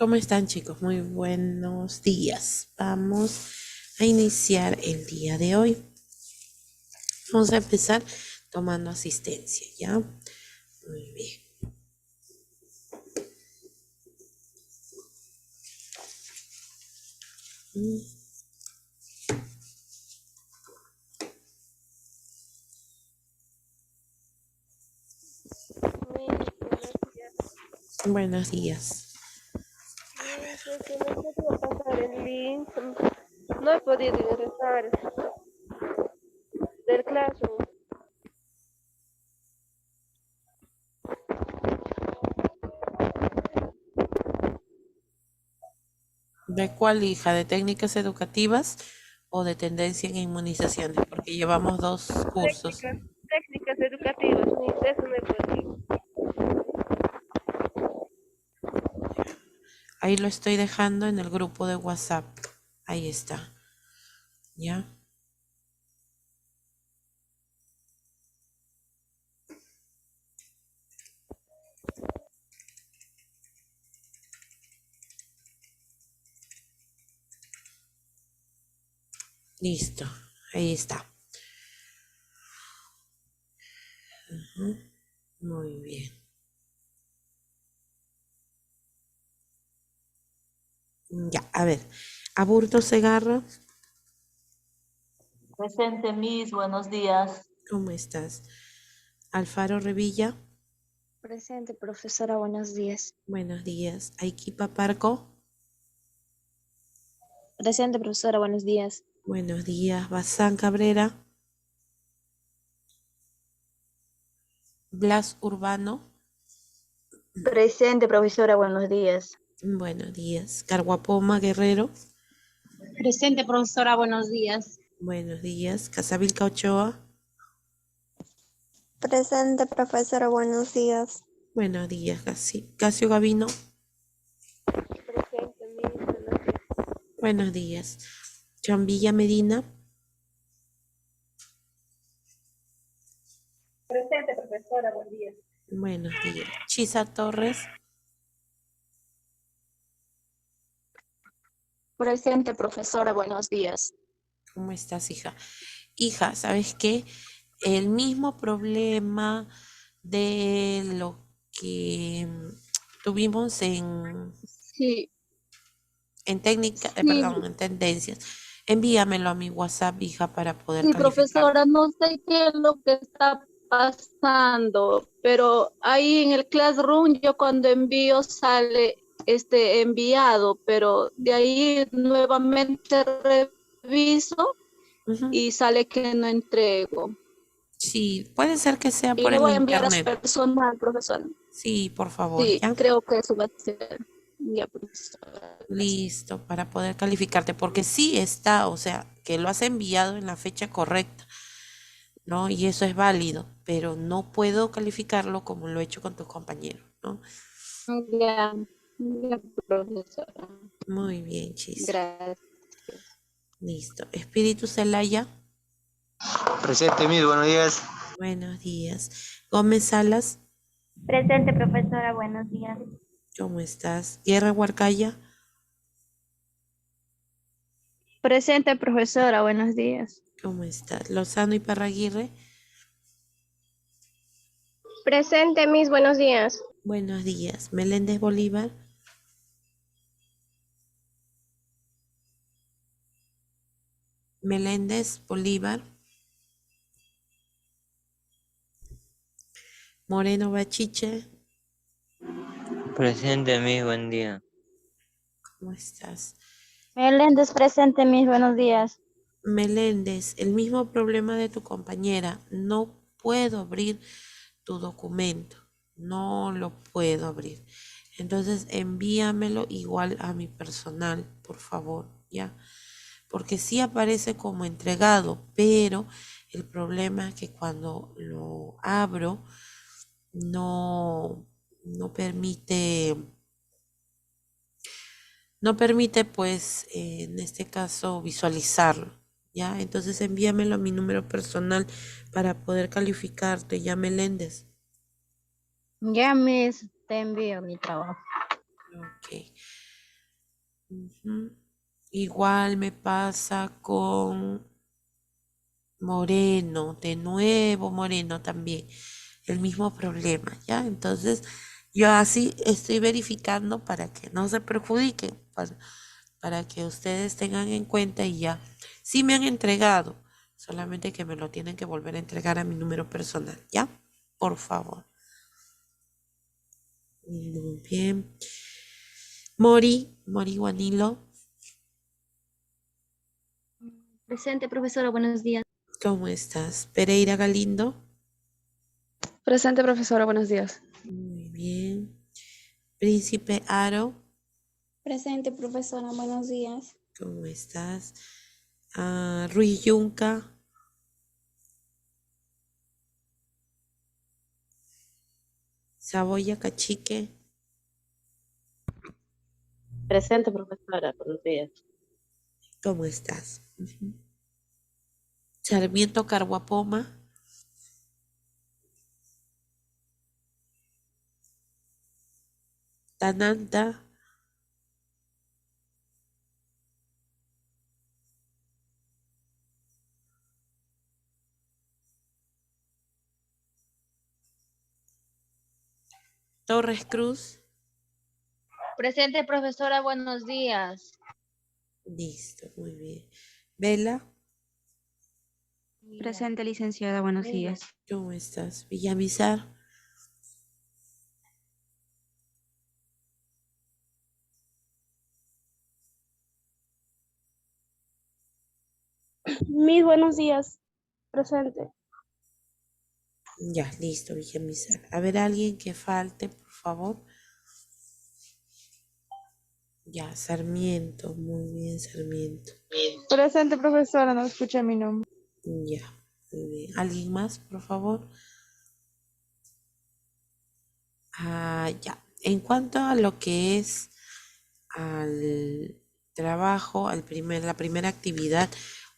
¿Cómo están, chicos? Muy buenos días. Vamos a iniciar el día de hoy. Vamos a empezar tomando asistencia, ¿ya? Muy bien. Buenos días. Buenos días. Fíjese que no he podido pasar el link, no he podido ingresar del Classroom. ¿De cuál hija? ¿De técnicas educativas o de tendencia en inmunizaciones? Porque llevamos dos cursos. Técnicas educativas, ni eso no he podido. Ahí lo estoy dejando en el grupo de WhatsApp. Ahí está. ¿Ya? Listo. Ahí está. Muy bien. Ya, a ver. Aburto Segarra, Presente, Miss, buenos días. ¿cómo estás? Alfaro Revilla, Presente, profesora, buenos días. buenos días. Aikipa Parco, Presente, profesora, buenos días. buenos días. Bazán Cabrera, Blas Urbano, Presente, profesora, buenos días. buenos días. Carguapoma Guerrero, Presente, profesora, buenos días. buenos días. Casavilca Ochoa, Presente, profesora, buenos días. buenos días. Casio Gavino, Presente, mis buenos días. buenos días. Chambilla Medina, Presente, profesora, buen día. buenos días. Chisa Torres, Presente, profesora, buenos días. ¿cómo estás, hija? Hija, ¿sabes qué? El mismo problema de lo que tuvimos Sí, en técnica, sí, perdón, en tendencias. Envíamelo a mi WhatsApp, hija, para poder sí, calificar. profesora, no sé qué es lo que está pasando, pero ahí en el Classroom yo cuando envío sale enviado, pero de ahí nuevamente reviso Ujú. y sale que no entrego. Sí, puede ser que sea Y por le el voy a enviar a su internet. personal, profesora. Sí, por favor, Sí, ya. creo que eso va a ser. Ya, profesora. Listo, para poder calificarte, porque sí está, o sea, que lo has enviado en la fecha correcta, ¿no? Y eso es válido, pero no puedo calificarlo como lo he hecho con tus compañeros, ¿no? Ya, ya, profesora. Muy bien, Chisa. Gracias. Listo. Espíritu Celaya, Presente, Miss, buenos días. buenos días. Gómez Salas, Presente, profesora, buenos días. ¿cómo estás? Guerra Huarcaya, Presente, profesora, buenos días. ¿cómo estás? Lozano y Parraguirre, Presente, mis buenos días. buenos días. Meléndez Bolívar, Meléndez Bolívar, Moreno Bachiche, Presente, Miss, buen día. ¿cómo estás? Meléndez, presente, mis buenos días. Meléndez, el mismo problema de tu compañera, no puedo abrir tu documento, no lo puedo abrir. Entonces envíamelo igual a mi personal, por favor, ¿ya? Porque sí aparece como entregado, pero el problema es que cuando lo abro no permite, no permite pues en este caso visualizarlo, ¿ya? Entonces envíamelo a mi número personal para poder calificarte, ya Meléndez. Ya, mis, te envío mi trabajo. Ok. Ujú. Igual me pasa con Moreno, de nuevo Moreno también, el mismo problema, ¿ya? Entonces, yo así estoy verificando para que no se perjudiquen, para que ustedes tengan en cuenta y ya. Sí me han entregado, solamente que me lo tienen que volver a entregar a mi número personal, ¿ya? Por favor. Muy bien. Mori Guanilo, Presente, profesora, buenos días. ¿cómo estás? Pereira Galindo, Presente, profesora, buenos días. muy bien. Príncipe Aro, Presente, profesora, buenos días. ¿cómo estás? Ruiz Yunca, Saboya Cachique, Presente, profesora. Buenos días. ¿cómo estás? Ujú. Sarmiento Carguapoma, Tananta, Torres Cruz, Presente, profesora, buenos días. listo, muy bien. Vela, Presente, licenciada, buenos días. ¿cómo estás? Villamizar, Mis buenos días. Presente. ya, listo, Villamizar. A ver, alguien que falte, por favor. Ya, Sarmiento, muy bien, Sarmiento. Presente, profesora, no escuché mi nombre. Ya, muy bien. ¿Alguien más, por favor? Ya. En cuanto a lo que es al trabajo, la primera actividad,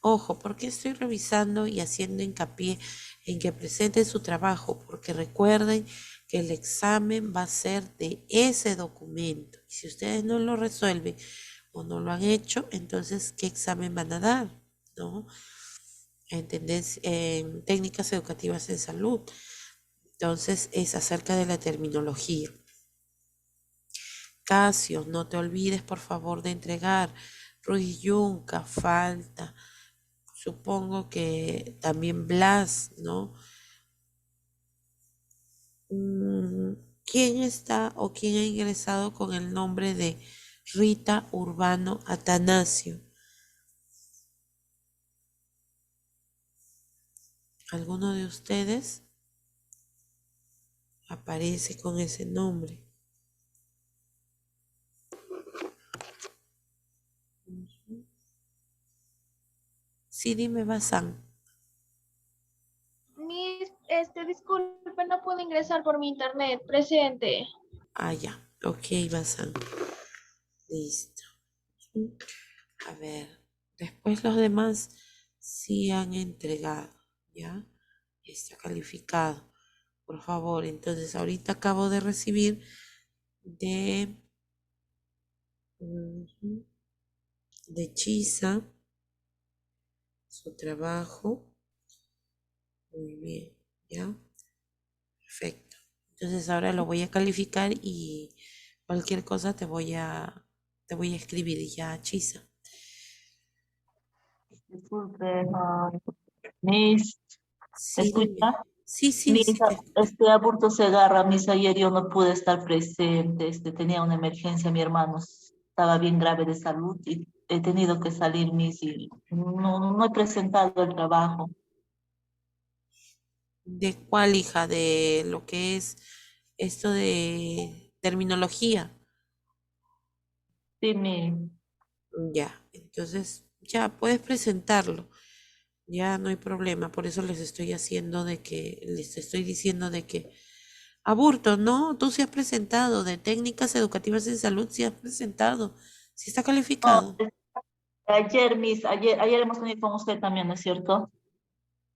ojo, porque estoy revisando y haciendo hincapié en que presenten su trabajo, porque recuerden que el examen va a ser de ese documento. Y si ustedes no lo resuelven o no lo han hecho, entonces, ¿qué examen van a dar? ¿No? En técnicas educativas en salud. Entonces, es acerca de la terminología. Casio, no te olvides por favor de entregar. Ruiz Yunca, falta. Supongo que también Blas, ¿no? ¿Quién está o quién ha ingresado con el nombre de Rita Urbano Atanasio? ¿Alguno de ustedes aparece con ese nombre? Sí, dime, Bazán. Disculpe, no puedo ingresar por mi internet. Presente. Ya. Ok, Bazán. Listo. A ver, después los demás sí han entregado, ¿ya? Está calificado. Por favor, entonces ahorita acabo de recibir de, de Chisa su trabajo. Muy bien, ¿ya? Perfecto. Entonces ahora lo voy a calificar y cualquier cosa te voy a escribir ya, Chisa. Disculpe, Miss, ¿me Sí, dime. escucha? Sí, sí, Miss, sí, te escucho. Aburto Segarra, Miss, ayer yo no pude estar presente, tenía una emergencia, mi hermano estaba bien grave de salud y he tenido que salir, Miss, y no he presentado el trabajo. ¿De cuál, hija? De lo que es esto de terminología. Sí, mi, Ya, entonces ya puedes presentarlo. Ya no hay problema. Por eso les estoy diciendo de que Aburto, no, tú sí has presentado. De técnicas educativas en salud sí has presentado. Sí está no, calificado. ayer, Miss, ayer hemos tenido con usted también, ¿no es cierto?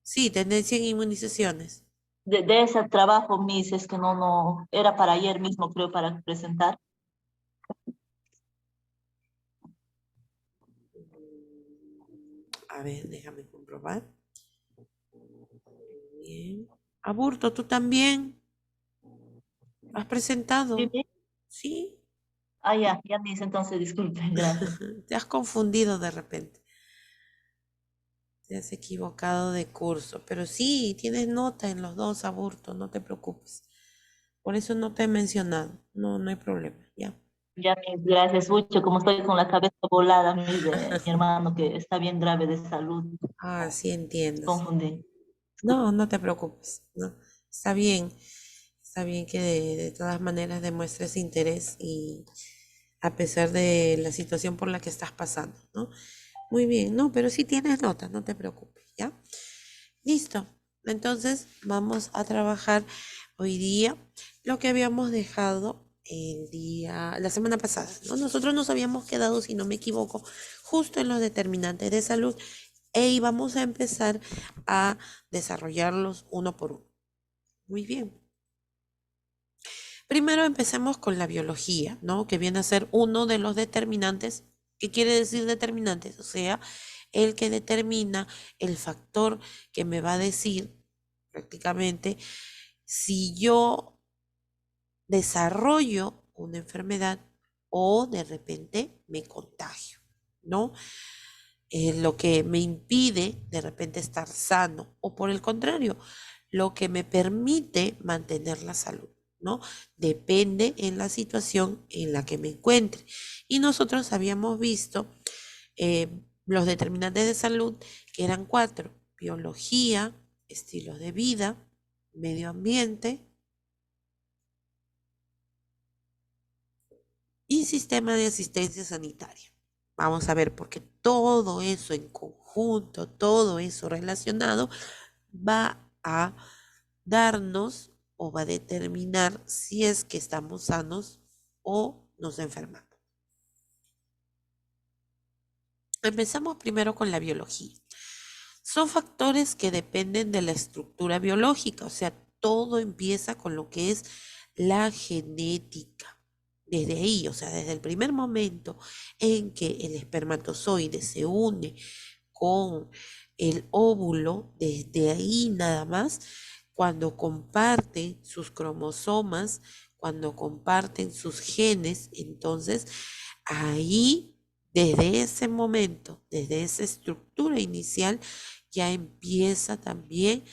Sí, tendencia en inmunizaciones. De ese trabajo, Miss, es que no, era para ayer mismo, creo, para presentar. A ver, déjame comprobar. Bien. Aburto, ¿tú también has presentado? Sí, sí. Sí. Ah, ya, Miss, entonces disculpen, gracias. Te has confundido de repente. Te has equivocado de curso. Pero sí, tienes nota en los dos, Aburto, no te preocupes. Por eso no te he mencionado. No, no hay problema, ya. Ya, Miss, gracias mucho. Como estoy con la cabeza volada, Miss, de mi hermano que está bien grave de salud, Ah, sí entiendo, sí. confundí. No, no te preocupes, no. Está bien. Está bien que de todas maneras demuestres interés y a pesar de la situación por la que estás pasando, ¿no? Muy bien, no, pero sí tienes nota, no te preocupes, ¿ya? Listo. Entonces vamos a trabajar hoy día lo que habíamos dejado la semana pasada, ¿no? Nosotros nos habíamos quedado, si no me equivoco, justo en los determinantes de salud e íbamos a empezar a desarrollarlos uno por uno. Muy bien. Primero empecemos con la biología, ¿no? Que viene a ser uno de los determinantes. ¿Qué quiere decir determinantes? O sea, el que determina el factor que me va a decir prácticamente si yo desarrollo una enfermedad o de repente me contagio, ¿no? Lo que me impide de repente estar sano o por el contrario, lo que me permite mantener la salud, ¿no? Depende en la situación en la que me encuentre. Y nosotros habíamos visto los determinantes de salud, que eran 4: biología, estilos de vida, medio ambiente y sistema de asistencia sanitaria. Vamos a ver, porque todo eso en conjunto, todo eso relacionado, va a darnos o va a determinar si es que estamos sanos o nos enfermamos. Empezamos primero con la biología. Son factores que dependen de la estructura biológica, o sea, todo empieza con lo que es la genética. Desde ahí, o sea, desde el primer momento en que el espermatozoide se une con el óvulo, desde ahí nada más, cuando comparten sus cromosomas, cuando comparten sus genes, entonces ahí, desde ese momento, desde esa estructura inicial, ya empieza también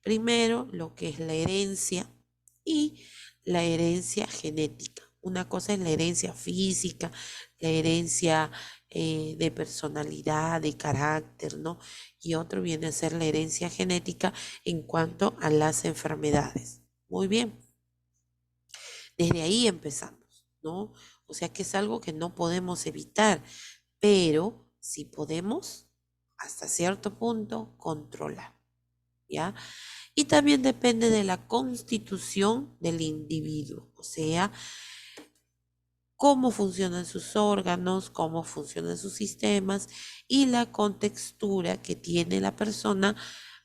primero lo que es la herencia y la herencia genética. Una cosa es la herencia física, la herencia de personalidad, de carácter, ¿no? Y otro viene a ser la herencia genética en cuanto a las enfermedades. Muy bien. Desde ahí empezamos, ¿no? O sea que es algo que no podemos evitar, pero sí podemos, hasta cierto punto, controlar, ¿ya? Y también depende de la constitución del individuo, o sea, cómo funcionan sus órganos, cómo funcionan sus sistemas y la contextura que tiene la persona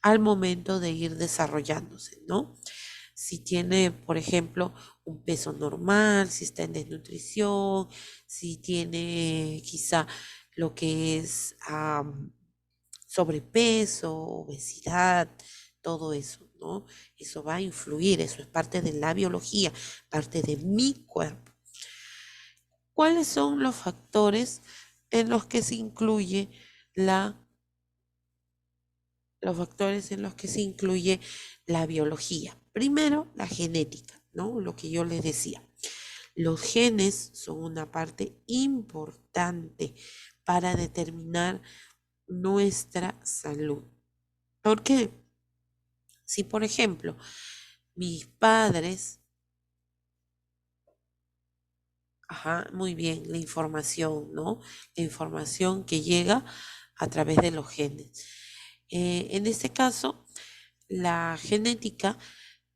al momento de ir desarrollándose, ¿no? Si tiene, por ejemplo, un peso normal, si está en desnutrición, si tiene quizá lo que es sobrepeso, obesidad, todo eso, ¿no? Eso va a influir, eso es parte de la biología, parte de mi cuerpo. ¿Cuáles son los factores en los que se incluye los factores en los que se incluye la biología? Primero, la genética, ¿no? Lo que yo les decía. Los genes son una parte importante para determinar nuestra salud. ¿Por qué? Si, por ejemplo, mis padres, muy bien, la información, ¿no? La información que llega a través de los genes. En este caso, la genética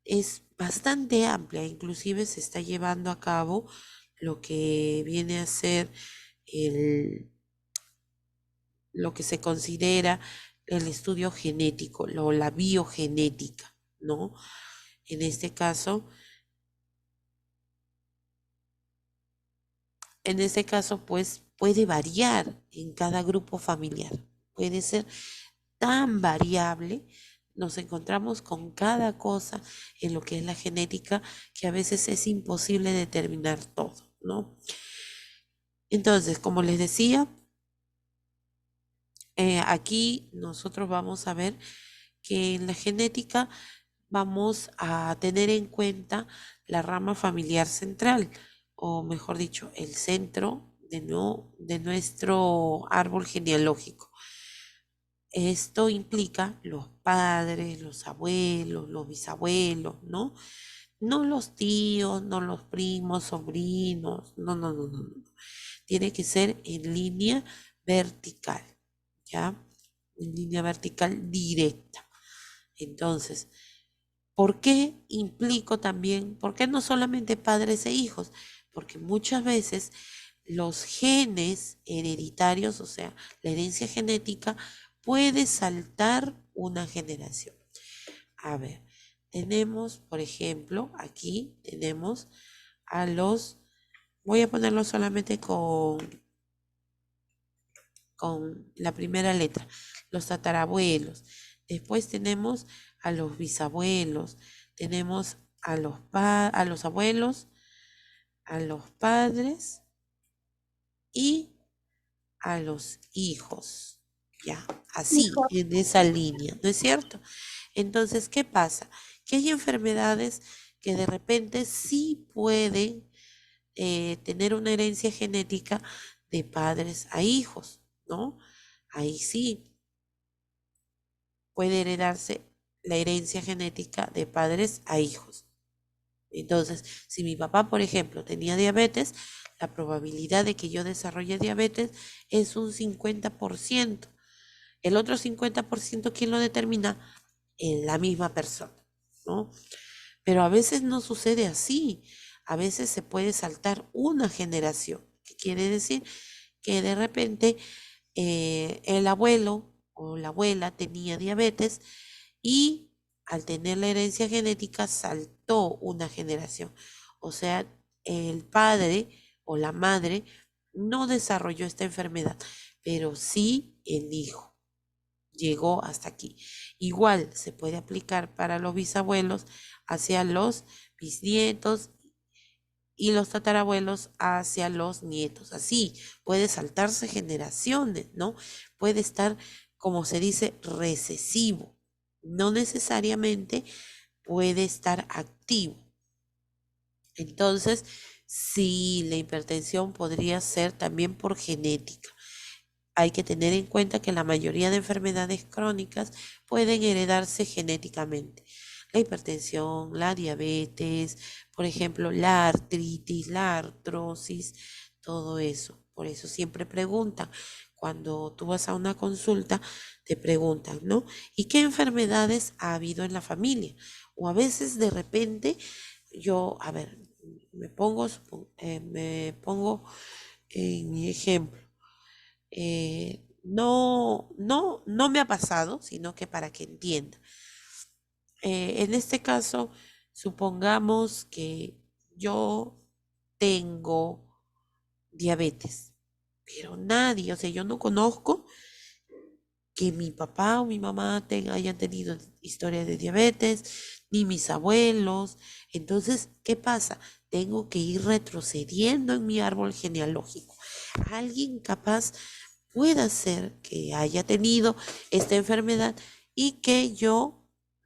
es bastante amplia, inclusive se está llevando a cabo lo que viene a ser lo que se considera el estudio genético, la biogenética, ¿no? En este caso, pues puede variar en cada grupo familiar, puede ser tan variable. Nos encontramos con cada cosa en lo que es la genética que a veces es imposible determinar todo, ¿no? Entonces, como les decía, aquí nosotros vamos a ver que en la genética vamos a tener en cuenta la rama familiar central, o mejor dicho, el centro de nuestro árbol genealógico. Esto implica los padres, los abuelos, los bisabuelos, ¿no? No los tíos, no los primos, sobrinos, no, no, no, no, no. Tiene que ser en línea vertical, ¿ya? En línea vertical directa. Entonces, ¿por qué implico también? ¿Por qué no solamente padres e hijos? Porque muchas veces los genes hereditarios, o sea, la herencia genética, puede saltar una generación. A ver, tenemos, por ejemplo, aquí tenemos a los, voy a ponerlo solamente con la primera letra, los tatarabuelos. Después tenemos a los bisabuelos, tenemos a los abuelos, a los padres y a los hijos. Ya, así, en esa línea, ¿no es cierto? Entonces, ¿qué pasa? Que hay enfermedades que de repente sí pueden tener una herencia genética de padres a hijos, ¿no? Ahí sí puede heredarse la herencia genética de padres a hijos. Entonces, si mi papá, por ejemplo, tenía diabetes, la probabilidad de que yo desarrolle diabetes es un 50%. El otro 50%, ¿quién lo determina? La misma persona, ¿no? Pero a veces no sucede así. A veces se puede saltar una generación. ¿Qué quiere decir? Que de repente el abuelo o la abuela tenía diabetes y al tener la herencia genética saltó una generación. O sea, el padre o la madre no desarrolló esta enfermedad, pero sí el hijo llegó hasta aquí. Igual se puede aplicar para los bisabuelos hacia los bisnietos y los tatarabuelos hacia los nietos. Así puede saltarse generaciones, ¿no? Puede estar, como se dice, recesivo. No necesariamente puede estar activo. Entonces, sí, la hipertensión podría ser también por genética. Hay que tener en cuenta que la mayoría de enfermedades crónicas pueden heredarse genéticamente. La hipertensión, la diabetes, por ejemplo, la artritis, la artrosis, todo eso. Por eso siempre preguntan, cuando tú vas a una consulta, te preguntan, ¿no? ¿Y qué enfermedades ha habido en la familia? O a veces de repente yo, a ver, me pongo en mi ejemplo. No me ha pasado, sino que para que entienda. En este caso, supongamos que yo tengo diabetes, pero nadie, o sea, yo no conozco que mi papá o mi mamá hayan tenido historia de diabetes, ni mis abuelos. Entonces, ¿qué pasa? Tengo que ir retrocediendo en mi árbol genealógico. Alguien capaz pueda ser que haya tenido esta enfermedad y que yo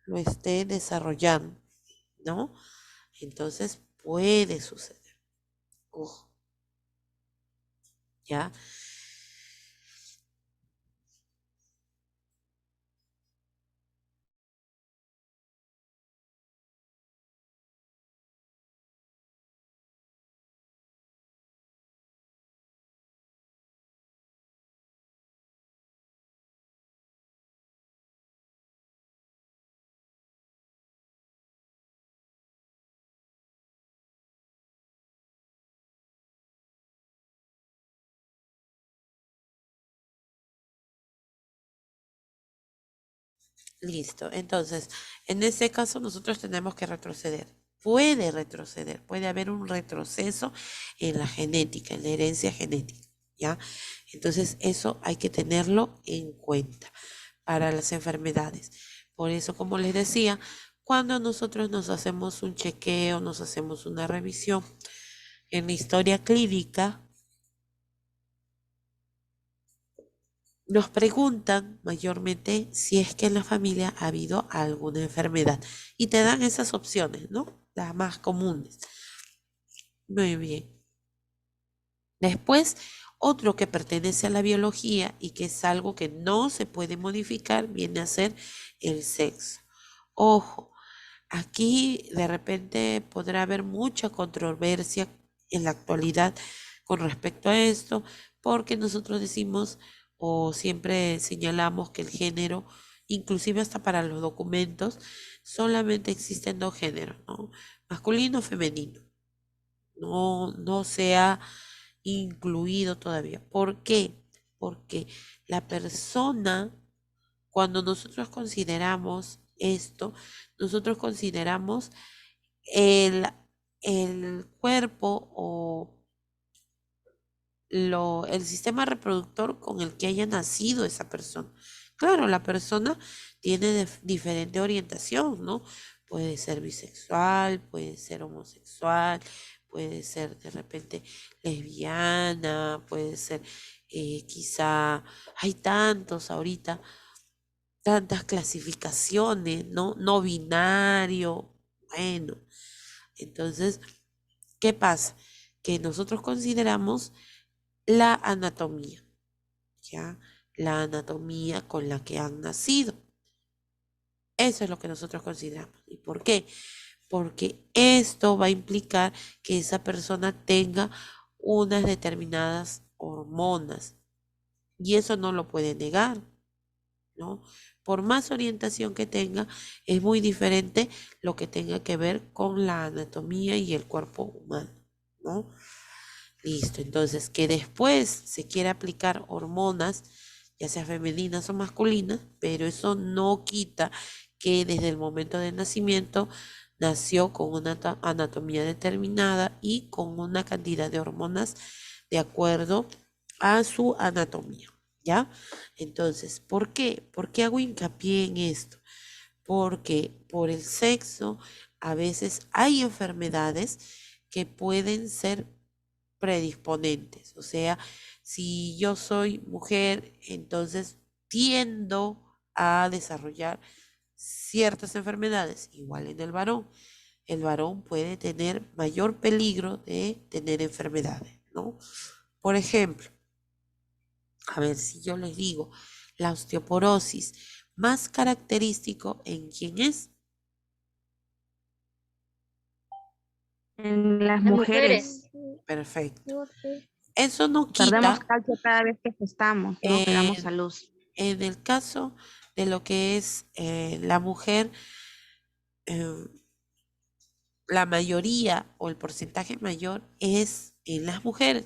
lo esté desarrollando, ¿no? Entonces puede suceder. Ojo. ¿Ya? Listo. Entonces, en este caso nosotros tenemos que retroceder. Puede retroceder, puede haber un retroceso en la genética, en la herencia genética. ¿ya? Entonces eso hay que tenerlo en cuenta para las enfermedades. Por eso, como les decía, cuando nosotros nos hacemos un chequeo, nos hacemos una revisión en la historia clínica, nos preguntan mayormente si es que en la familia ha habido alguna enfermedad y te dan esas opciones, ¿no? Las más comunes. Muy bien. Después, otro que pertenece a la biología y que es algo que no se puede modificar, viene a ser el sexo. Ojo, aquí de repente podrá haber mucha controversia en la actualidad con respecto a esto, porque nosotros decimos o siempre señalamos que el género, inclusive hasta para los documentos, solamente existen dos géneros, ¿no? Masculino o femenino. No se ha incluido todavía. ¿Por qué? Porque la persona, cuando nosotros consideramos esto, nosotros consideramos el, el cuerpo o el sistema reproductor con el que haya nacido esa persona. Claro, la persona tiene diferente orientación, ¿no? Puede ser bisexual, puede ser homosexual, puede ser de repente lesbiana, puede ser quizá, hay tantos ahorita, tantas clasificaciones, ¿no? No binario, bueno, entonces, ¿qué pasa? Que nosotros consideramos la anatomía, ¿ya? La anatomía con la que han nacido. Eso es lo que nosotros consideramos. ¿Y por qué? Porque esto va a implicar que esa persona tenga unas determinadas hormonas. Y eso no lo puede negar, ¿no? Por más orientación que tenga, es muy diferente lo que tenga que ver con la anatomía y el cuerpo humano, ¿no? Listo, entonces que después se quiera aplicar hormonas, ya sea femeninas o masculinas, pero eso no quita que desde el momento del nacimiento nació con una anatomía determinada y con una cantidad de hormonas de acuerdo a su anatomía, ¿ya? Entonces, ¿por qué? ¿Por qué hago hincapié en esto? Porque por el sexo a veces hay enfermedades que pueden ser predisponentes. O sea, si yo soy mujer, entonces tiendo a desarrollar ciertas enfermedades, igual en el varón. El varón puede tener mayor peligro de tener enfermedades, ¿no? Por ejemplo, a ver si yo les digo, la osteoporosis, más característico en quién es. En las Las mujeres. mujeres Perfecto. Eso no perdemos quita, calcio cada vez que gestamos, ¿no? Que damos a en, luz. en el caso de lo que es la mujer, eh, la mayoría o el porcentaje mayor es en las mujeres,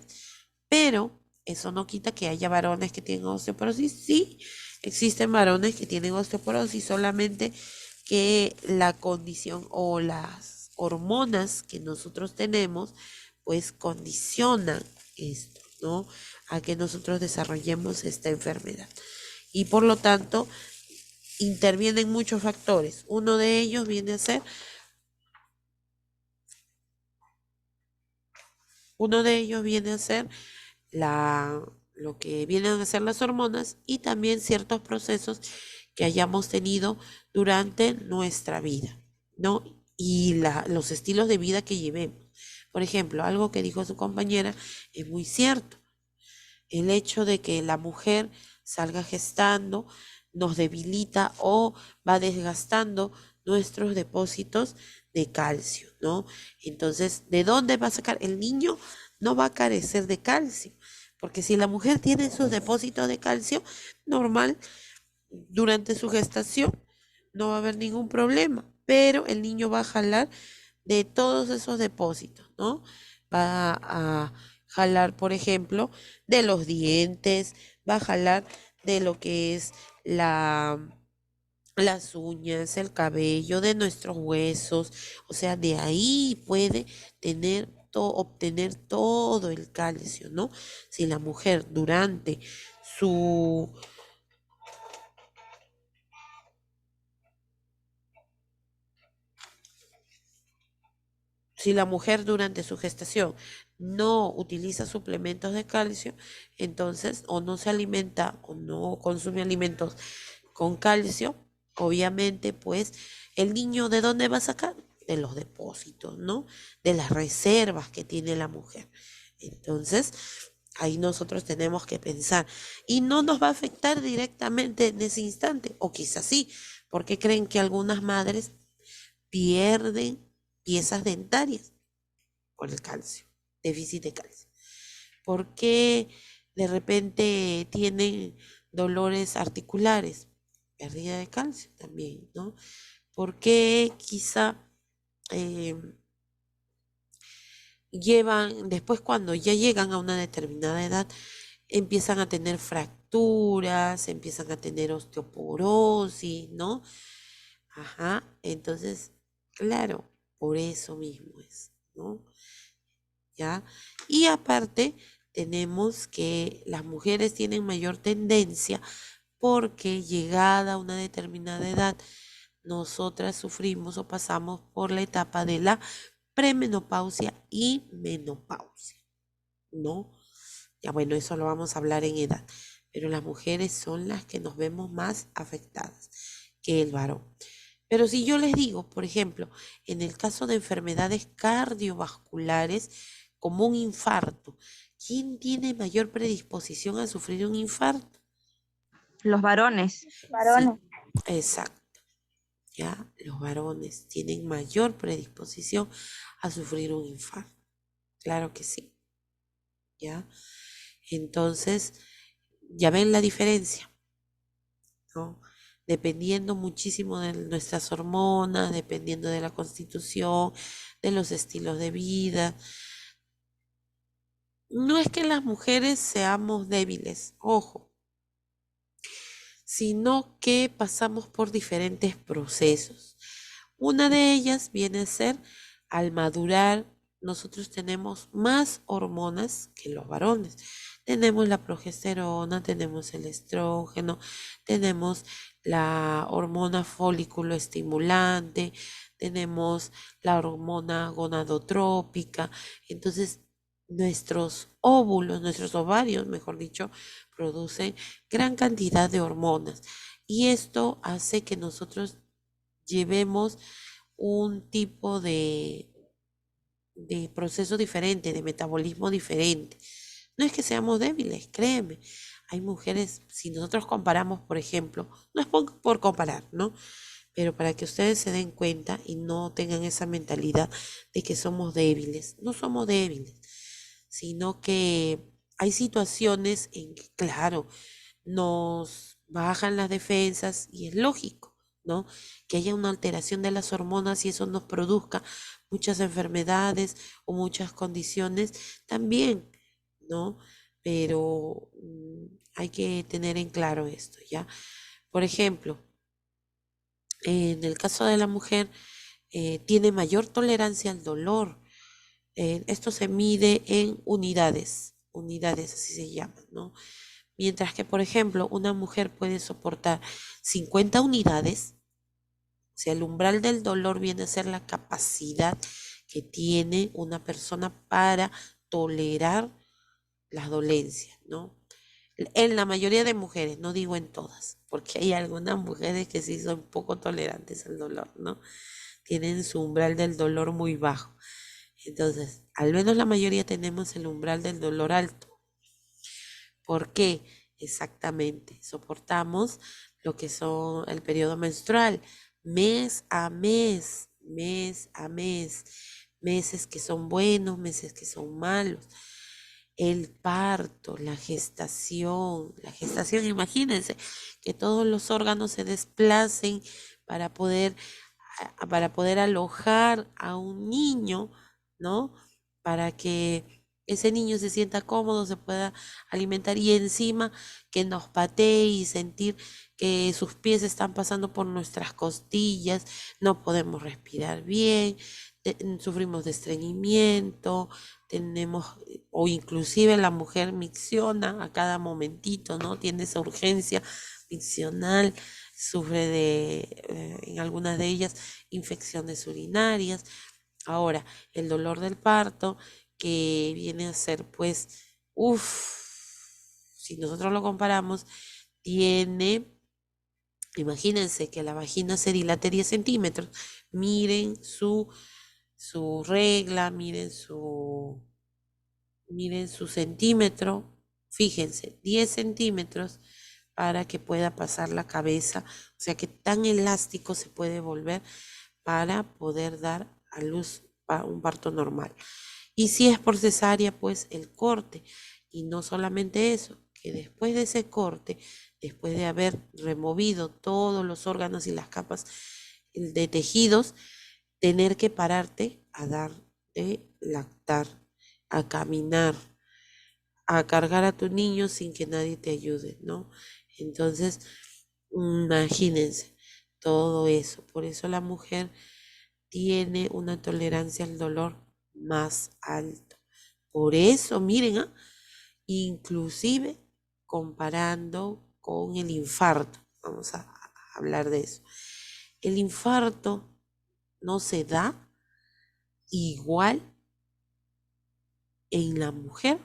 pero eso no quita que haya varones que tienen osteoporosis. Sí, existen varones que tienen osteoporosis, solamente que la condición o las hormonas que nosotros tenemos, pues condicionan esto, ¿no? A que nosotros desarrollemos esta enfermedad. Y por lo tanto, intervienen muchos factores. Uno de ellos viene a ser lo que vienen a ser las hormonas y también ciertos procesos que hayamos tenido durante nuestra vida, ¿no? Y los estilos de vida que llevemos. Por ejemplo, algo que dijo su compañera es muy cierto. El hecho de que la mujer salga gestando nos debilita o va desgastando nuestros depósitos de calcio, ¿no? Entonces, ¿de dónde va a sacar? El niño no va a carecer de calcio, porque si la mujer tiene sus depósitos de calcio normal durante su gestación, no va a haber ningún problema, pero el niño va a jalar de todos esos depósitos, ¿no? Va a jalar, por ejemplo, de los dientes, va a jalar de lo que es las uñas, el cabello, de nuestros huesos, o sea, de ahí puede tener obtener todo el calcio, ¿no? Si la mujer durante su gestación no utiliza suplementos de calcio, entonces o no se alimenta o no consume alimentos con calcio, obviamente pues el niño ¿de dónde va a sacar? De los depósitos, ¿no? De las reservas que tiene la mujer. Entonces, ahí nosotros tenemos que pensar y no nos va a afectar directamente en ese instante, o quizás sí, porque creen que algunas madres pierden piezas dentarias por el calcio, déficit de calcio. ¿Por qué de repente tienen dolores articulares? Pérdida de calcio también, ¿no? ¿Por qué quizá después cuando ya llegan a una determinada edad, empiezan a tener fracturas, empiezan a tener osteoporosis, ¿no? Ajá, entonces, claro, por eso mismo es, ¿no? ¿Ya? Y aparte, tenemos que las mujeres tienen mayor tendencia porque llegada a una determinada edad, nosotras sufrimos o pasamos por la etapa de la premenopausia y menopausia, ¿no? Ya bueno, eso lo vamos a hablar en edad, pero las mujeres son las que nos vemos más afectadas que el varón. Pero si yo les digo, por ejemplo, en el caso de enfermedades cardiovasculares, como un infarto, ¿quién tiene mayor predisposición a sufrir un infarto? Los varones. Varones. Sí, exacto. Ya, los varones tienen mayor predisposición a sufrir un infarto. Claro que sí. ¿Ya? Entonces, ya ven la diferencia, ¿no? Dependiendo muchísimo de nuestras hormonas, dependiendo de la constitución, de los estilos de vida. No es que las mujeres seamos débiles, ojo, sino que pasamos por diferentes procesos. Una de ellas viene a ser, al madurar, nosotros tenemos más hormonas que los varones. Tenemos la progesterona, tenemos el estrógeno, tenemos la hormona folículo estimulante, tenemos la hormona gonadotrópica. Entonces, nuestros óvulos, nuestros ovarios, mejor dicho, producen gran cantidad de hormonas. Y esto hace que nosotros llevemos un tipo de proceso diferente, de metabolismo diferente. No es que seamos débiles, créeme. Hay mujeres, si nosotros comparamos, por ejemplo, no es por comparar, ¿no? Pero para que ustedes se den cuenta y no tengan esa mentalidad de que somos débiles. No somos débiles, sino que hay situaciones en que, claro, nos bajan las defensas y es lógico, ¿no? Que haya una alteración de las hormonas y eso nos produzca muchas enfermedades o muchas condiciones también, ¿no? Pero hay que tener en claro esto, ¿ya? Por ejemplo, en el caso de la mujer, tiene mayor tolerancia al dolor. Esto se mide en unidades así se llaman, ¿no? Mientras que, por ejemplo, una mujer puede soportar 50 unidades, o sea, el umbral del dolor viene a ser la capacidad que tiene una persona para tolerar las dolencias, ¿no? En la mayoría de mujeres, no digo en todas, porque hay algunas mujeres que sí son poco tolerantes al dolor, ¿no? Tienen su umbral del dolor muy bajo. Entonces, al menos la mayoría tenemos el umbral del dolor alto. ¿Por qué? Exactamente, soportamos lo que son el periodo menstrual, mes a mes, meses que son buenos, meses que son malos. El parto, la gestación, imagínense que todos los órganos se desplacen para poder alojar a un niño, ¿no? Para que ese niño se sienta cómodo, se pueda alimentar y encima que nos patee y sentir que sus pies están pasando por nuestras costillas, no podemos respirar bien, sufrimos de estreñimiento, tenemos, o inclusive la mujer micciona a cada momentito, ¿no? Tiene esa urgencia miccional, sufre de, en algunas de ellas, infecciones urinarias. Ahora, el dolor del parto, que viene a ser, pues, si nosotros lo comparamos, imagínense que la vagina se dilate 10 centímetros. Miren su regla, miren su centímetro. Fíjense, 10 centímetros para que pueda pasar la cabeza. O sea que tan elástico se puede volver para poder dar a luz un parto normal. Y si es por cesárea, pues el corte. Y no solamente eso, que después de ese corte, después de haber removido todos los órganos y las capas de tejidos, tener que pararte a dar de lactar, a caminar, a cargar a tu niño sin que nadie te ayude, ¿no? Entonces, imagínense todo eso. Por eso la mujer tiene una tolerancia al dolor más alta. Por eso, miren, inclusive comparando con el infarto, vamos a hablar de eso. El infarto no se da igual en la mujer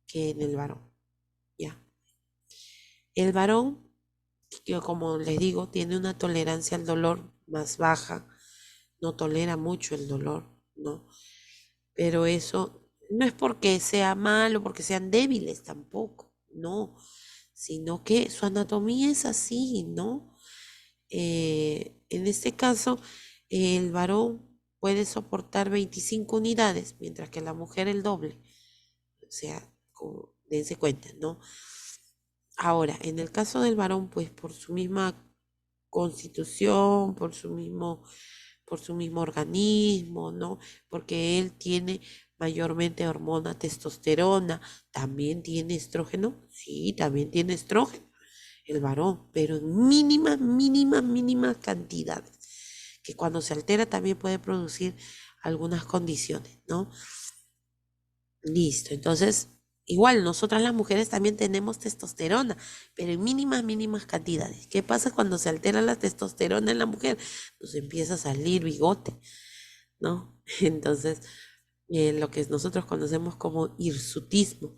que en el varón, ¿ya? El varón, que como les digo, tiene una tolerancia al dolor más baja, no tolera mucho el dolor, ¿no? Pero eso no es porque sea malo, porque sean débiles tampoco, no, sino que su anatomía es así, ¿no? En este caso, el varón puede soportar 25 unidades, mientras que la mujer el doble. O sea, dense cuenta, ¿no? Ahora, en el caso del varón, pues por su misma constitución, por su mismo organismo, ¿no? Porque él tiene mayormente hormona testosterona, también tiene estrógeno, sí, también tiene estrógeno, el varón, pero en mínimas cantidades, que cuando se altera también puede producir algunas condiciones, ¿no? Listo, entonces, igual nosotras las mujeres también tenemos testosterona, pero en mínimas cantidades. ¿Qué pasa cuando se altera la testosterona en la mujer? Nos empieza a salir bigote, ¿no? Entonces, lo que nosotros conocemos como hirsutismo,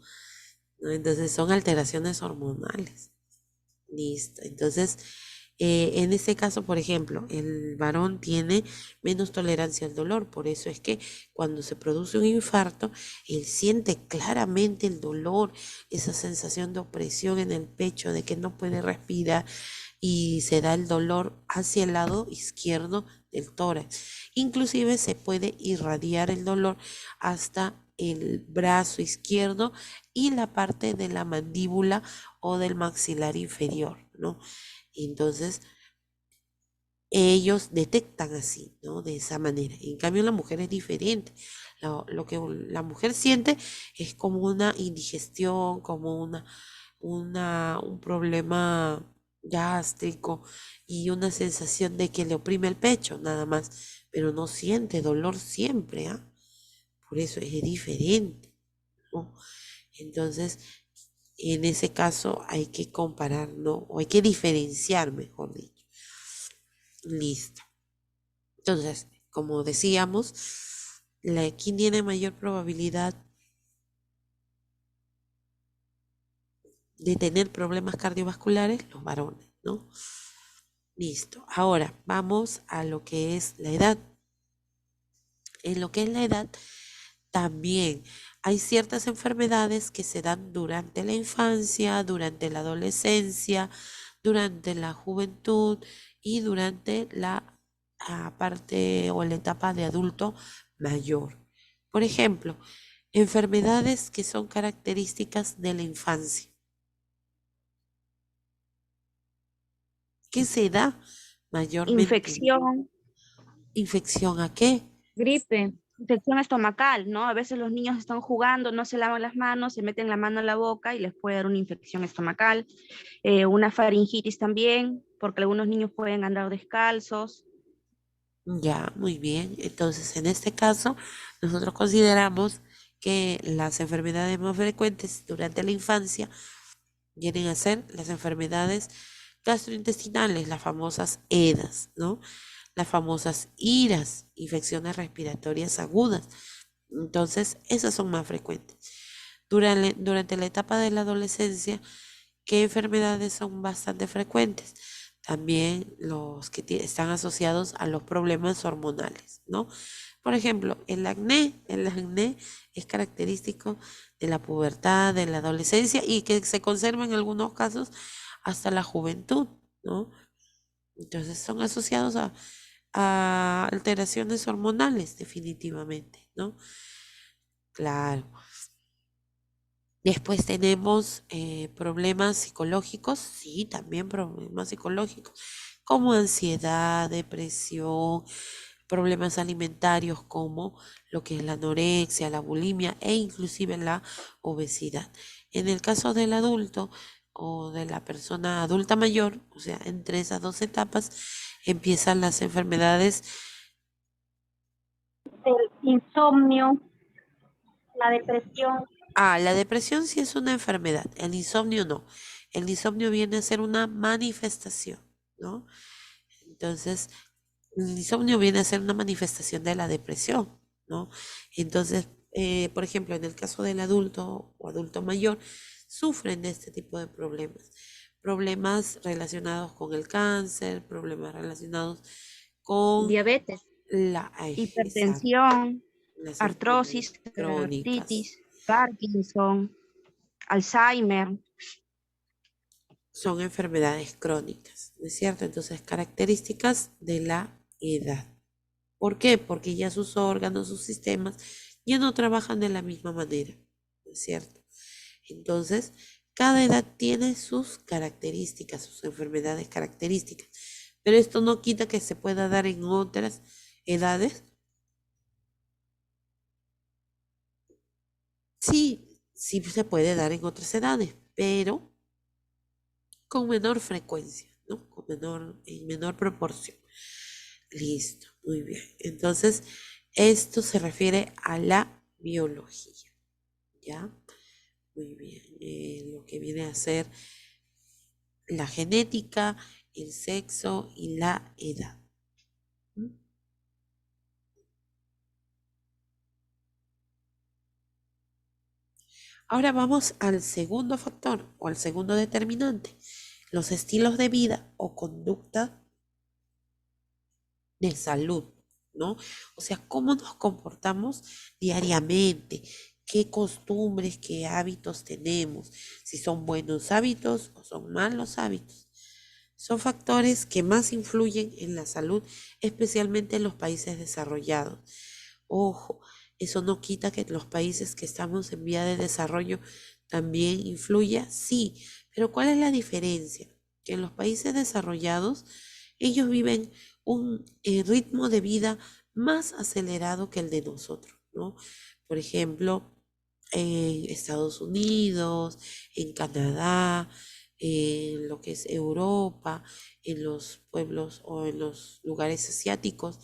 ¿no? Entonces son alteraciones hormonales. Listo. Entonces, en este caso, por ejemplo, el varón tiene menos tolerancia al dolor, por eso es que cuando se produce un infarto, él siente claramente el dolor, esa sensación de opresión en el pecho, de que no puede respirar y se da el dolor hacia el lado izquierdo del tórax. Inclusive se puede irradiar el dolor hasta el brazo izquierdo y la parte de la mandíbula o del maxilar inferior, ¿no? Entonces, ellos detectan así, ¿no? De esa manera. En cambio, la mujer es diferente. Lo que la mujer siente es como una indigestión, como un problema gástrico y una sensación de que le oprime el pecho, nada más, pero no siente dolor siempre, ¿ah? Por eso es diferente, ¿no? Entonces, en ese caso hay que comparar, ¿no? O hay que diferenciar, mejor dicho. Listo. Entonces, como decíamos, ¿quién tiene mayor probabilidad de tener problemas cardiovasculares? Los varones, ¿no? Listo. Ahora vamos a lo que es la edad. En lo que es la edad, también hay ciertas enfermedades que se dan durante la infancia, durante la adolescencia, durante la juventud y durante la parte o la etapa de adulto mayor. Por ejemplo, enfermedades que son características de la infancia. ¿Qué se da mayormente? Infección, ¿Infección a qué? gripe, infección estomacal, ¿no? A veces los niños están jugando, no se lavan las manos, se meten la mano en la boca y les puede dar una infección estomacal. Una faringitis también, porque algunos niños pueden andar descalzos. Ya, muy bien. Entonces, en este caso, nosotros consideramos que las enfermedades más frecuentes durante la infancia vienen a ser las enfermedades gastrointestinales, las famosas EDAs, ¿no? Las famosas IRAS, infecciones respiratorias agudas. Entonces, esas son más frecuentes. Durante la etapa de la adolescencia, ¿qué enfermedades son bastante frecuentes? También los que están asociados a los problemas hormonales, ¿no? Por ejemplo, el acné es característico de la pubertad, de la adolescencia y que se conserva en algunos casos hasta la juventud, ¿no? Entonces son asociados a alteraciones hormonales, definitivamente, ¿no? Claro. Después tenemos problemas psicológicos, sí, también problemas psicológicos, como ansiedad, depresión, problemas alimentarios como lo que es la anorexia, la bulimia e inclusive la obesidad. En el caso del adulto o de la persona adulta mayor, o sea, entre esas dos etapas empiezan las enfermedades. El insomnio, la depresión. La depresión sí es una enfermedad, el insomnio no. El insomnio viene a ser una manifestación, ¿no? Entonces, el insomnio viene a ser una manifestación de la depresión, ¿no? Entonces, por ejemplo, en el caso del adulto o adulto mayor, sufren de este tipo de problemas. Problemas relacionados con el cáncer, problemas relacionados con Diabetes. exacto, Hipertensión, las artrosis, enfermedades crónicas. artritis, Parkinson, Alzheimer. Son enfermedades crónicas, ¿no es cierto? Entonces, características de la edad. ¿Por qué? Porque ya sus órganos, sus sistemas ya no trabajan de la misma manera, ¿no es cierto? Entonces, cada edad tiene sus características, sus enfermedades características, pero esto no quita que se pueda dar en otras edades. Sí, sí se puede dar en otras edades, pero con menor frecuencia, ¿no? En menor proporción. Listo, muy bien. Entonces, esto se refiere a la biología, ¿ya? Muy bien. Lo que viene a ser la genética, el sexo y la edad. Ahora vamos al segundo factor o al segundo determinante, los estilos de vida o conducta de salud, ¿no? O sea, cómo nos comportamos diariamente, qué costumbres, qué hábitos tenemos, si son buenos hábitos o son malos hábitos. Son factores que más influyen en la salud, especialmente en los países desarrollados. Ojo, eso no quita que los países que estamos en vía de desarrollo también influya, sí, pero ¿cuál es la diferencia? Que en los países desarrollados ellos viven un ritmo de vida más acelerado que el de nosotros, ¿no? Por ejemplo, en Estados Unidos, en Canadá, en lo que es Europa, en los pueblos o en los lugares asiáticos,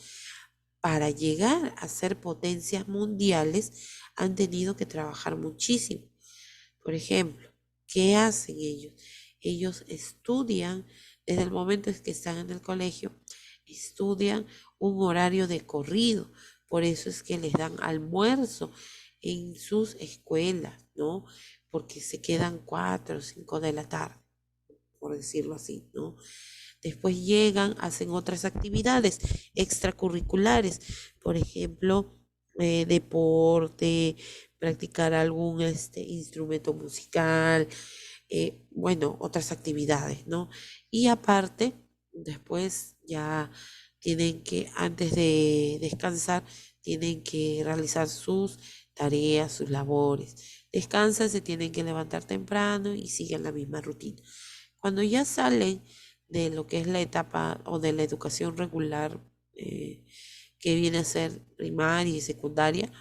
para llegar a ser potencias mundiales han tenido que trabajar muchísimo. Por ejemplo, ¿qué hacen ellos? Ellos estudian desde el momento en que están en el colegio, estudian un horario de corrido. Por eso es que les dan almuerzo en sus escuelas, ¿no? Porque se quedan 4 o 5 de la tarde, por decirlo así, ¿no? Después llegan, hacen otras actividades extracurriculares, por ejemplo, deporte, practicar algún instrumento musical, bueno, otras actividades, ¿no? Y aparte, después ya tienen que, antes de descansar, tienen que realizar sus tareas, sus labores. Descansan, se tienen que levantar temprano y siguen la misma rutina. Cuando ya salen de lo que es la etapa o de la educación regular, que viene a ser primaria y secundaria,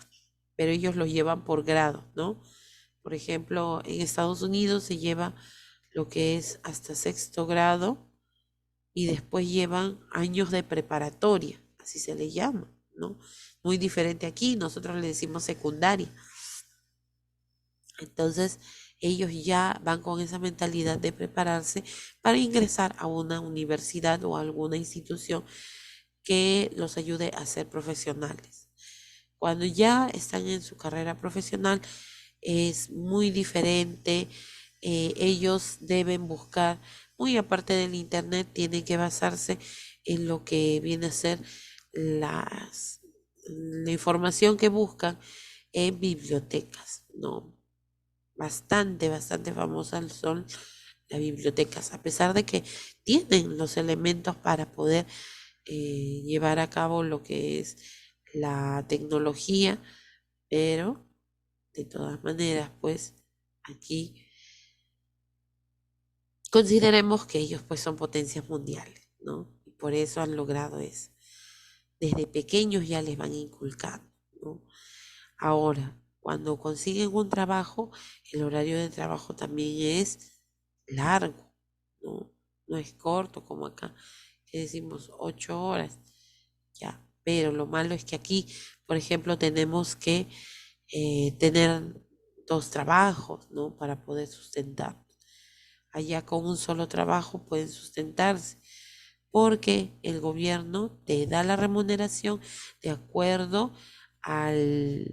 pero ellos lo llevan por grado, ¿no? Por ejemplo, en Estados Unidos se lleva lo que es hasta 6º grado y después llevan años de preparatoria así se le llama, ¿no? Muy diferente aquí, nosotros le decimos secundaria. Entonces, ellos ya van con esa mentalidad de prepararse para ingresar a una universidad o a alguna institución que los ayude a ser profesionales. Cuando ya están en su carrera profesional, es muy diferente. Ellos deben buscar, muy aparte del internet, tienen que basarse en lo que viene a ser la información que buscan en bibliotecas, ¿no? Bastante famosas son las bibliotecas, a pesar de que tienen los elementos para poder llevar a cabo lo que es la tecnología, pero de todas maneras, pues aquí consideremos que ellos pues son potencias mundiales, ¿no? Y por eso han logrado eso. Desde pequeños ya les van inculcando, ¿no? Ahora, cuando consiguen un trabajo, el horario de trabajo también es largo, ¿no? No es corto como acá, que decimos 8 horas, ya. Pero lo malo es que aquí, por ejemplo, tenemos que tener 2 trabajos, ¿no? Para poder sustentar. Allá con un solo trabajo pueden sustentarse, porque el gobierno te da la remuneración de acuerdo a la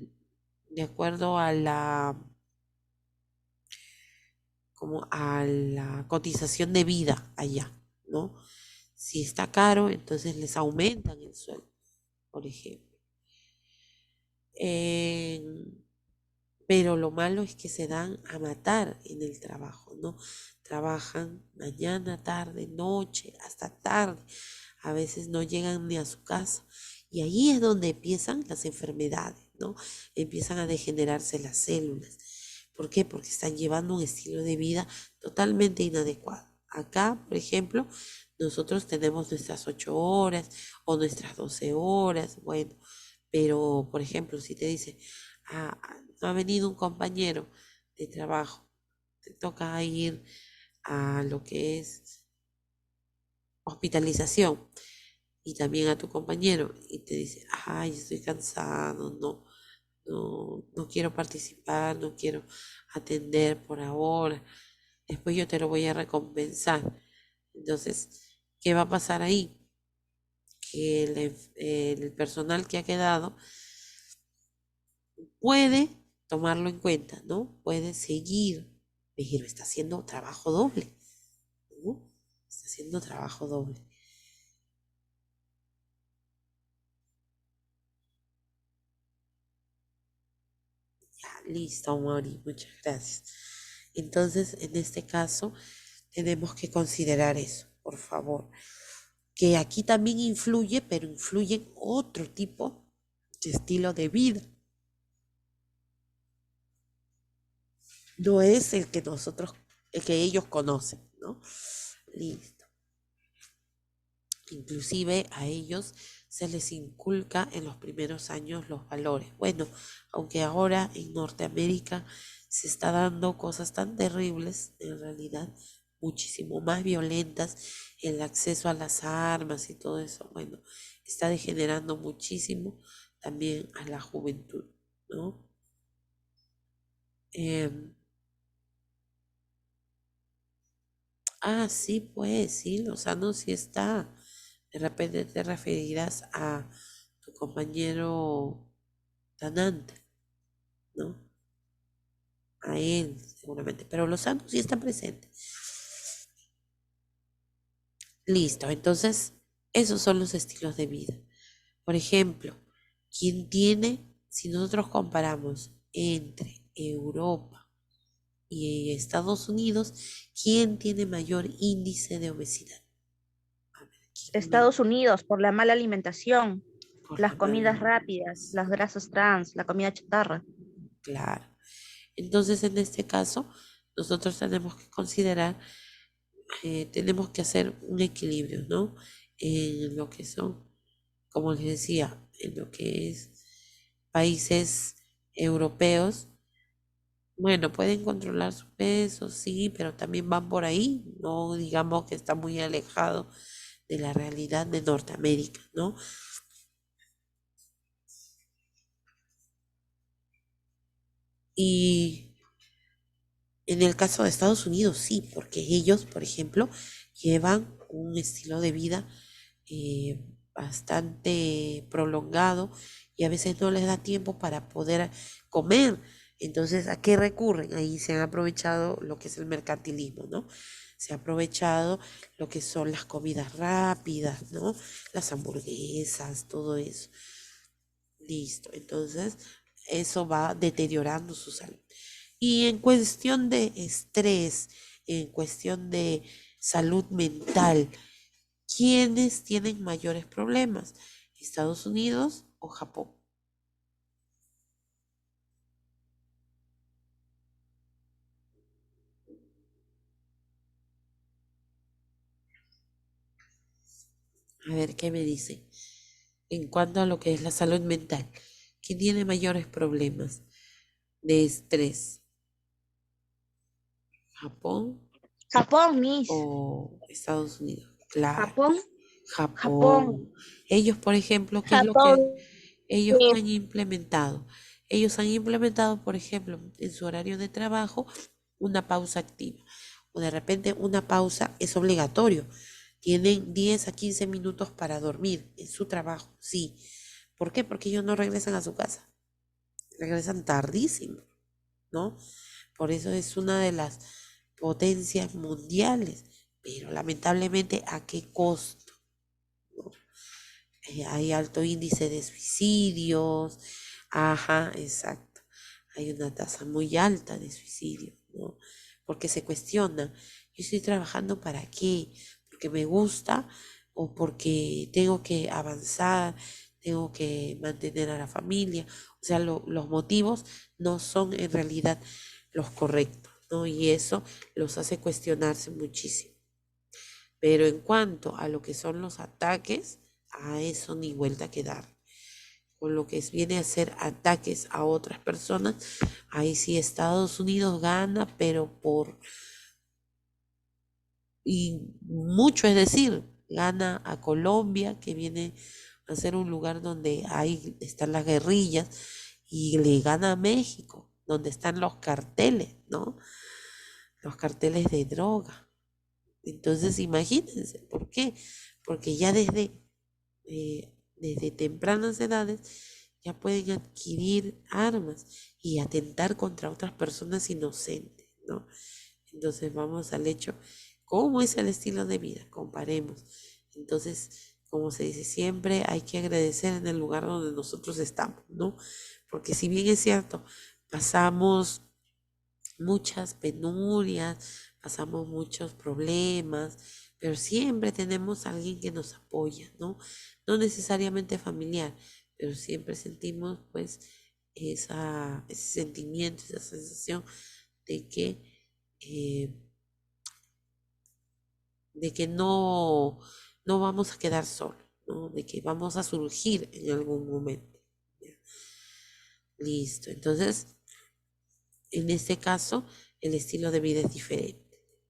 cotización de vida allá, ¿no? Si está caro, entonces les aumentan el sueldo, por ejemplo. Pero lo malo es que se dan a matar en el trabajo, ¿no? Trabajan mañana, tarde, noche, hasta tarde. A veces no llegan ni a su casa. Y ahí es donde empiezan las enfermedades, ¿no? Empiezan a degenerarse las células. ¿Por qué? Porque están llevando un estilo de vida totalmente inadecuado. Acá, por ejemplo, nosotros tenemos nuestras 8 horas o nuestras 12 horas, bueno, pero, por ejemplo, si te dice, no ha venido un compañero de trabajo, te toca ir a lo que es hospitalización y también a tu compañero y te dice, ay, estoy cansado, no quiero participar, no quiero atender por ahora, después yo te lo voy a recompensar. Entonces, ¿qué va a pasar ahí? Que el personal que ha quedado puede tomarlo en cuenta, ¿no? Puede seguir, pero está haciendo trabajo doble, ¿no? Está haciendo trabajo doble. Ya, listo, Mori, muchas gracias. Entonces, en este caso, tenemos que considerar eso, por favor. Que aquí también influye, pero influye en otro tipo de estilo de vida. No es el que ellos conocen, ¿no? Listo. Inclusive a ellos se les inculca en los primeros años los valores. Bueno, aunque ahora en Norteamérica se está dando cosas tan terribles, en realidad muchísimo más violentas, el acceso a las armas y todo eso, bueno, está degenerando muchísimo también a la juventud, ¿no? Sí, pues, sí, Lozano sí está. De repente te referirás a tu compañero Tanante, ¿no? A él, seguramente. Pero Lozano sí está presente. Listo, entonces, esos son los estilos de vida. Por ejemplo, si nosotros comparamos entre Europa y Estados Unidos, ¿quién tiene mayor índice de obesidad? Estados Unidos, por la mala alimentación, Por las la comidas mala rápidas, las grasas trans, la comida chatarra. Claro. Entonces, en este caso, nosotros tenemos que considerar, tenemos que hacer un equilibrio, ¿no? En lo que son, como les decía, en lo que es países europeos, bueno, pueden controlar su peso, sí, pero también van por ahí, no digamos que está muy alejado de la realidad de Norteamérica, ¿no? Y en el caso de Estados Unidos, sí, porque ellos, por ejemplo, llevan un estilo de vida bastante prolongado y a veces no les da tiempo para poder comer. Entonces, ¿a qué recurren? Ahí se han aprovechado lo que es el mercantilismo, ¿no? Se ha aprovechado lo que son las comidas rápidas, ¿no? Las hamburguesas, todo eso. Listo. Entonces, eso va deteriorando su salud. Y en cuestión de estrés, en cuestión de salud mental, ¿quiénes tienen mayores problemas? ¿Estados Unidos o Japón? A ver qué me dicen. En cuanto a lo que es la salud mental, ¿quién tiene mayores problemas de estrés? ¿Japón Japón, Miss. o Estados Unidos? Claro, Japón. Japón. Japón. Ellos, por ejemplo, ¿qué es lo Japón. que ellos que han implementado? Ellos han implementado, por ejemplo, en su horario de trabajo, una pausa activa. O de repente una pausa es obligatorio. Tienen 10 a 15 minutos para dormir en su trabajo, sí. ¿Por qué? Porque ellos no regresan a su casa. Regresan tardísimo, ¿no? Por eso es una de las potencias mundiales. Pero lamentablemente, ¿a qué costo? ¿No? Hay alto índice de suicidios. Ajá, exacto. Hay una tasa muy alta de suicidio, ¿no? Porque se cuestiona, yo estoy trabajando para qué, porque me gusta o porque tengo que avanzar, tengo que mantener a la familia. O sea, los motivos no son en realidad los correctos, ¿no? Y eso los hace cuestionarse muchísimo. Pero en cuanto a lo que son los ataques, a eso ni vuelta que dar. Con lo que viene a ser ataques a otras personas, ahí sí Estados Unidos gana, pero y mucho, es decir, gana a Colombia, que viene a ser un lugar donde están las guerrillas, y le gana a México, donde están los carteles, ¿no? Los carteles de droga. Entonces, imagínense, ¿por qué? Porque ya desde tempranas edades ya pueden adquirir armas y atentar contra otras personas inocentes, ¿no? Entonces vamos al hecho, ¿cómo es el estilo de vida? Comparemos. Entonces, como se dice siempre, hay que agradecer en el lugar donde nosotros estamos, ¿no? Porque si bien es cierto, pasamos muchas penurias, pasamos muchos problemas, pero siempre tenemos a alguien que nos apoya, ¿no? No necesariamente familiar, pero siempre sentimos pues ese sentimiento, esa sensación de eh, que no vamos a quedar solos, ¿no? De que vamos a surgir en algún momento. ¿Ya? Listo, entonces, en este caso, el estilo de vida es diferente.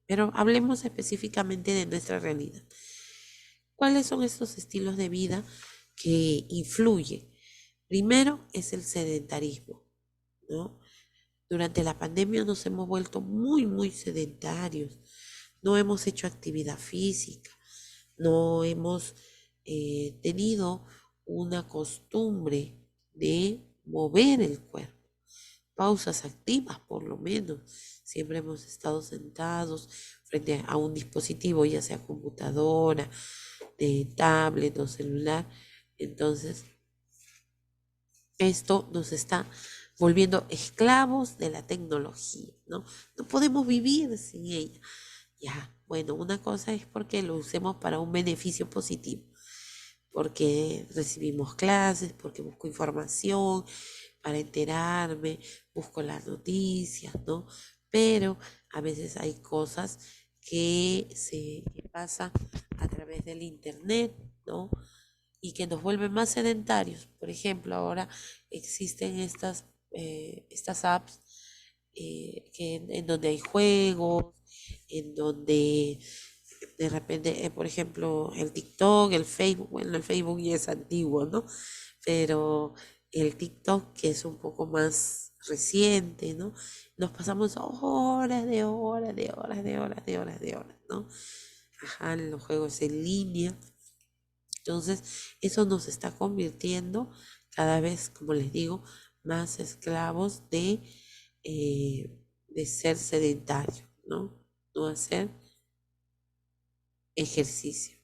Pero hablemos específicamente de nuestra realidad. ¿Cuáles son estos estilos de vida que influyen? Primero es el sedentarismo, ¿no? Durante la pandemia nos hemos vuelto muy, muy sedentarios. No hemos hecho actividad física, no hemos tenido una costumbre de mover el cuerpo. Pausas activas, por lo menos. Siempre hemos estado sentados frente a un dispositivo, ya sea computadora, de tablet o celular. Entonces, esto nos está volviendo esclavos de la tecnología, ¿no? No podemos vivir sin ella. Ya, bueno, una cosa es porque lo usemos para un beneficio positivo, porque recibimos clases, porque busco información para enterarme, busco las noticias, ¿no? Pero a veces hay cosas que pasan a través del internet, ¿no? Y que nos vuelven más sedentarios. Por ejemplo, ahora existen estas apps en donde hay juegos, en donde de repente, por ejemplo, el TikTok, el Facebook, bueno, el Facebook ya es antiguo, ¿no? Pero el TikTok, que es un poco más reciente, ¿no? Nos pasamos horas de horas, ¿no? Ajá, en los juegos en línea. Entonces, eso nos está convirtiendo cada vez, como les digo, más esclavos de ser sedentario, ¿no? No hacer ejercicio.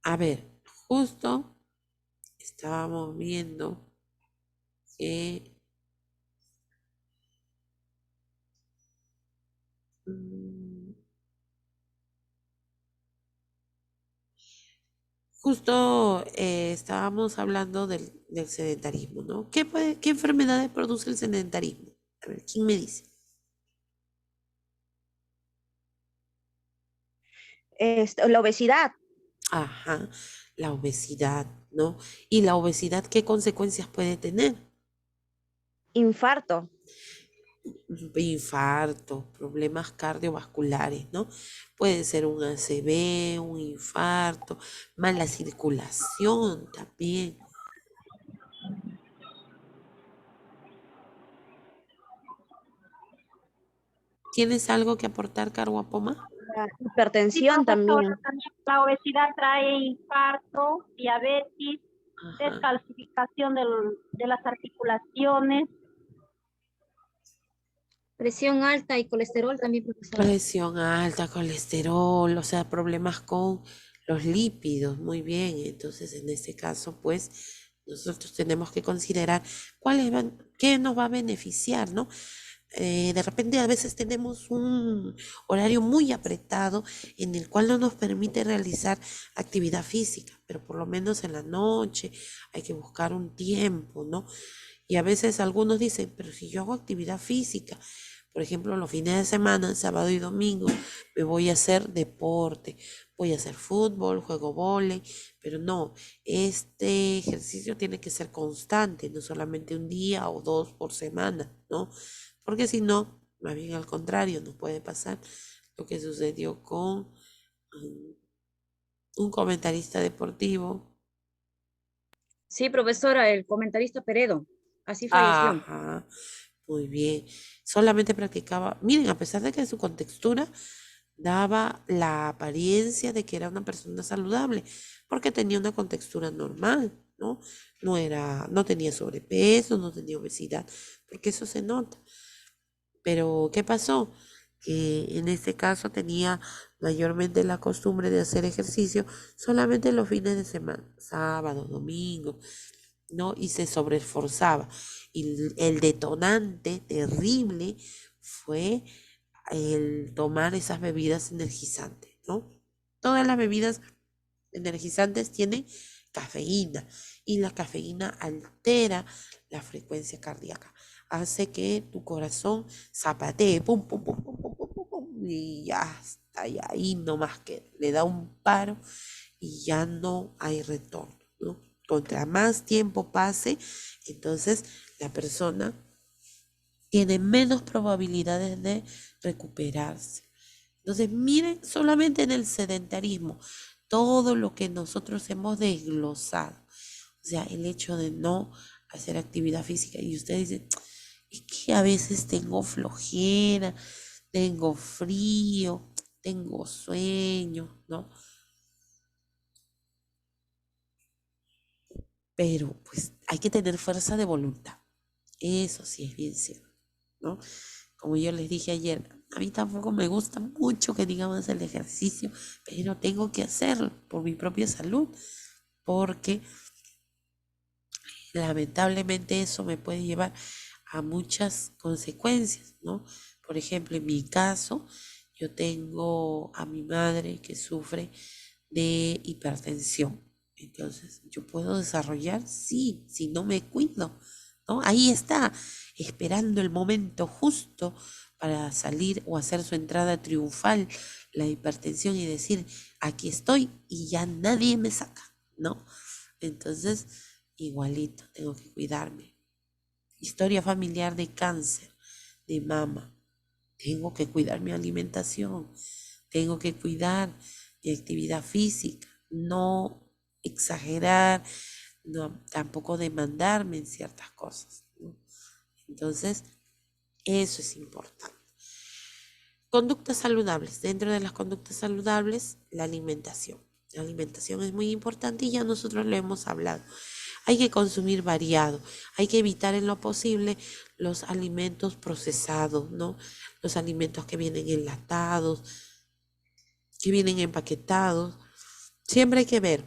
A ver, justo estábamos viendo que justo estábamos hablando del sedentarismo, ¿no? ¿Qué enfermedades produce el sedentarismo? A ver, ¿quién me dice? La obesidad, Ajá, la obesidad, ¿no? ¿Y la obesidad qué consecuencias puede tener? infarto, Infarto, problemas cardiovasculares, ¿no? Puede ser un ACV, un infarto, mala circulación también. ¿Tienes algo que aportar, Caruapoma? la Sí, hipertensión profesora, también. también la obesidad trae infarto, diabetes, Ajá. descalcificación de las articulaciones. Presión alta y colesterol también, profesora. Presión alta, colesterol, o sea, problemas con los lípidos, muy bien. Entonces, en este caso, pues, nosotros tenemos que considerar qué nos va a beneficiar, ¿no? De repente a veces tenemos un horario muy apretado en el cual no nos permite realizar actividad física, pero por lo menos en la noche hay que buscar un tiempo, ¿no? Y a veces algunos dicen, pero si yo hago actividad física, por ejemplo, los fines de semana, sábado y domingo, me voy a hacer deporte, voy a hacer fútbol, juego vóley, pero no, este ejercicio tiene que ser constante, no solamente un día o dos por semana, ¿no? Porque si no, más bien al contrario, nos puede pasar lo que sucedió con un comentarista deportivo. Sí, profesora, el comentarista Peredo. Así falleció. Ajá, muy bien. Solamente practicaba, miren, a pesar de que su contextura daba la apariencia de que era una persona saludable, porque tenía una contextura normal, ¿no? No tenía sobrepeso, no tenía obesidad, porque eso se nota. Pero, ¿qué pasó? Que en este caso tenía mayormente la costumbre de hacer ejercicio solamente los fines de semana, sábado, domingo, ¿no? Y se sobreesforzaba. Y el detonante terrible fue el tomar esas bebidas energizantes, ¿no? Todas las bebidas energizantes tienen cafeína y la cafeína altera la frecuencia cardíaca, hace que tu corazón zapatee, pum, pum, pum, pum, pum, pum, pum, pum, y ya está, y ahí nomás que le da un paro y ya no hay retorno, ¿no? Contra más tiempo pase, entonces la persona tiene menos probabilidades de recuperarse. Entonces, miren solamente en el sedentarismo, todo lo que nosotros hemos desglosado. O sea, el hecho de no hacer actividad física. Y usted dice, es que a veces tengo flojera, tengo frío, tengo sueño, ¿no? Pero pues hay que tener fuerza de voluntad. Eso sí es bien cierto, ¿no? Como yo les dije ayer, a mí tampoco me gusta mucho que digamos el ejercicio, pero tengo que hacerlo por mi propia salud, porque lamentablemente eso me puede llevar a muchas consecuencias, ¿no? Por ejemplo, en mi caso, yo tengo a mi madre que sufre de hipertensión. Entonces, ¿yo puedo desarrollar? Sí, si no me cuido, ¿no? Ahí está, esperando el momento justo para salir o hacer su entrada triunfal, la hipertensión y decir, aquí estoy y ya nadie me saca, ¿no? Entonces, igualito, tengo que cuidarme. Historia familiar de cáncer, de mama. Tengo que cuidar mi alimentación, tengo que cuidar mi actividad física, no exagerar, no, tampoco demandarme en ciertas cosas, ¿no? Entonces, eso es importante. Conductas saludables. Dentro de las conductas saludables, la alimentación. La alimentación es muy importante y ya nosotros lo hemos hablado. Hay que consumir variado, hay que evitar en lo posible los alimentos procesados, ¿no? Los alimentos que vienen enlatados, que vienen empaquetados. Siempre hay que ver,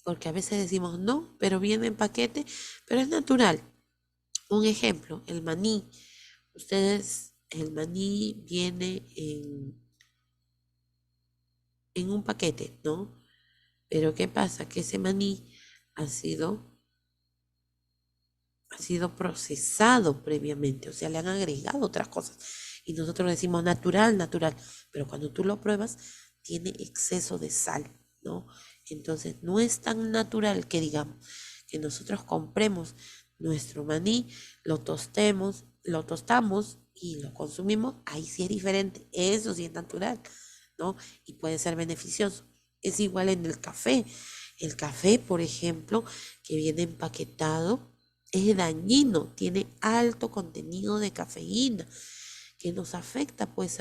porque a veces decimos no, pero viene en paquete, pero es natural. Un ejemplo, el maní. El maní viene en un paquete, ¿no? Pero ¿qué pasa? Que ese maní ha sido procesado previamente, o sea, le han agregado otras cosas. Y nosotros decimos natural, natural, pero cuando tú lo pruebas, tiene exceso de sal, ¿no? Entonces, no es tan natural que digamos que nosotros compremos nuestro maní, lo tostamos y lo consumimos, ahí sí es diferente, eso sí es natural, ¿no? Y puede ser beneficioso. Es igual en el café. El café, por ejemplo, que viene empaquetado, es dañino, tiene alto contenido de cafeína, que nos afecta pues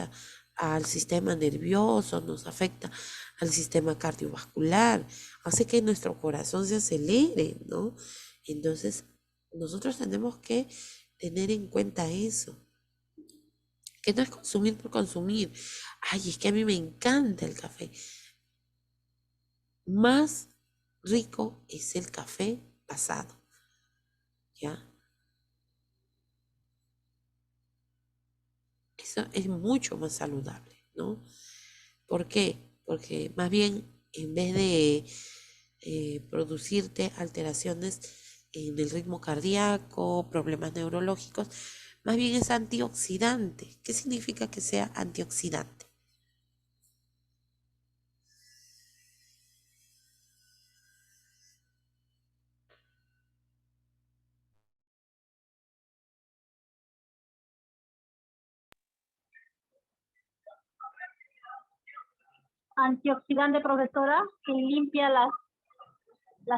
al sistema nervioso, nos afecta al sistema cardiovascular, hace que nuestro corazón se acelere, ¿no? Entonces, nosotros tenemos que tener en cuenta eso, que no es consumir por consumir. Ay, es que a mí me encanta el café. Más rico es el café pasado, ¿ya? Eso es mucho más saludable, ¿no? ¿Por qué? Porque más bien, en vez de producirte alteraciones en el ritmo cardíaco, problemas neurológicos, más bien es antioxidante. ¿Qué significa que sea antioxidante? Antioxidante, profesora, que limpia la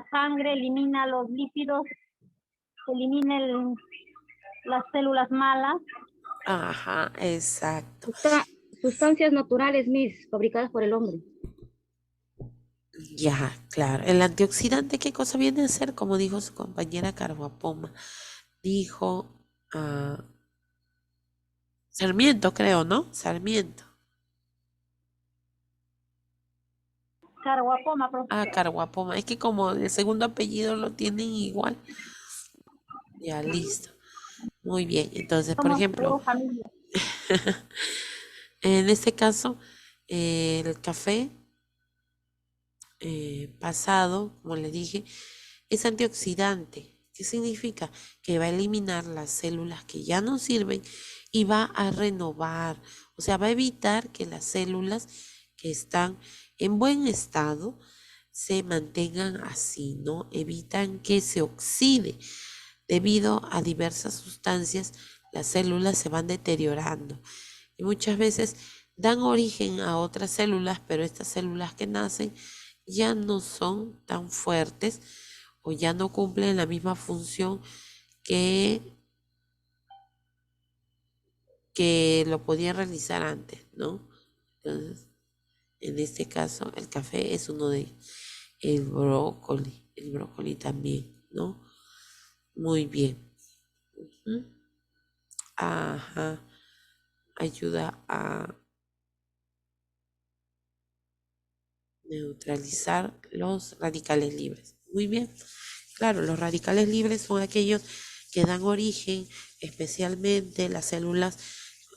sangre, elimina los lípidos, elimina las células malas. Ajá, exacto. Sustancias naturales, Miss, fabricadas por el hombre. Ya, claro. El antioxidante, ¿qué cosa viene a ser? Como dijo su compañera Carguapoma. Dijo Sarmiento, creo, ¿no? Sarmiento. Carguapoma, profesora. Carguapoma. Es que como el segundo apellido lo tienen igual. Ya, listo. Muy bien. Entonces, por Somos ejemplo, todos familia. en este caso, el café pasado, como les dije, es antioxidante. ¿Qué significa? Que va a eliminar las células que ya no sirven y va a renovar, o sea, va a evitar que las células que están en buen estado se mantengan así, ¿no? Evitan que se oxide. Debido a diversas sustancias, las células se van deteriorando y muchas veces dan origen a otras células, pero estas células que nacen ya no son tan fuertes o ya no cumplen la misma función que lo podían realizar antes, ¿no? Entonces, en este caso, el café es uno de ellos. El brócoli también, ¿no? Muy bien. Ajá. Ayuda a neutralizar los radicales libres. Muy bien. Claro, los radicales libres son aquellos que dan origen, especialmente las células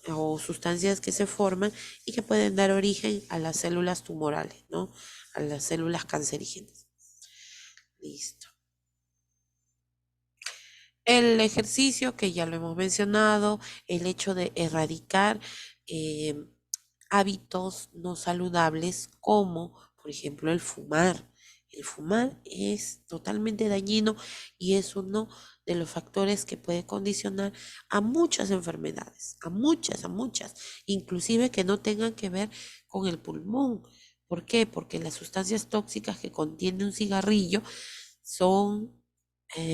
o sustancias que se forman y que pueden dar origen a las células tumorales, ¿no? A las células cancerígenas. Listo. El ejercicio, que ya lo hemos mencionado, el hecho de erradicar hábitos no saludables como, por ejemplo, el fumar. El fumar es totalmente dañino y es uno de los factores que puede condicionar a muchas enfermedades, a muchas, inclusive que no tengan que ver con el pulmón. ¿Por qué? Porque las sustancias tóxicas que contiene un cigarrillo son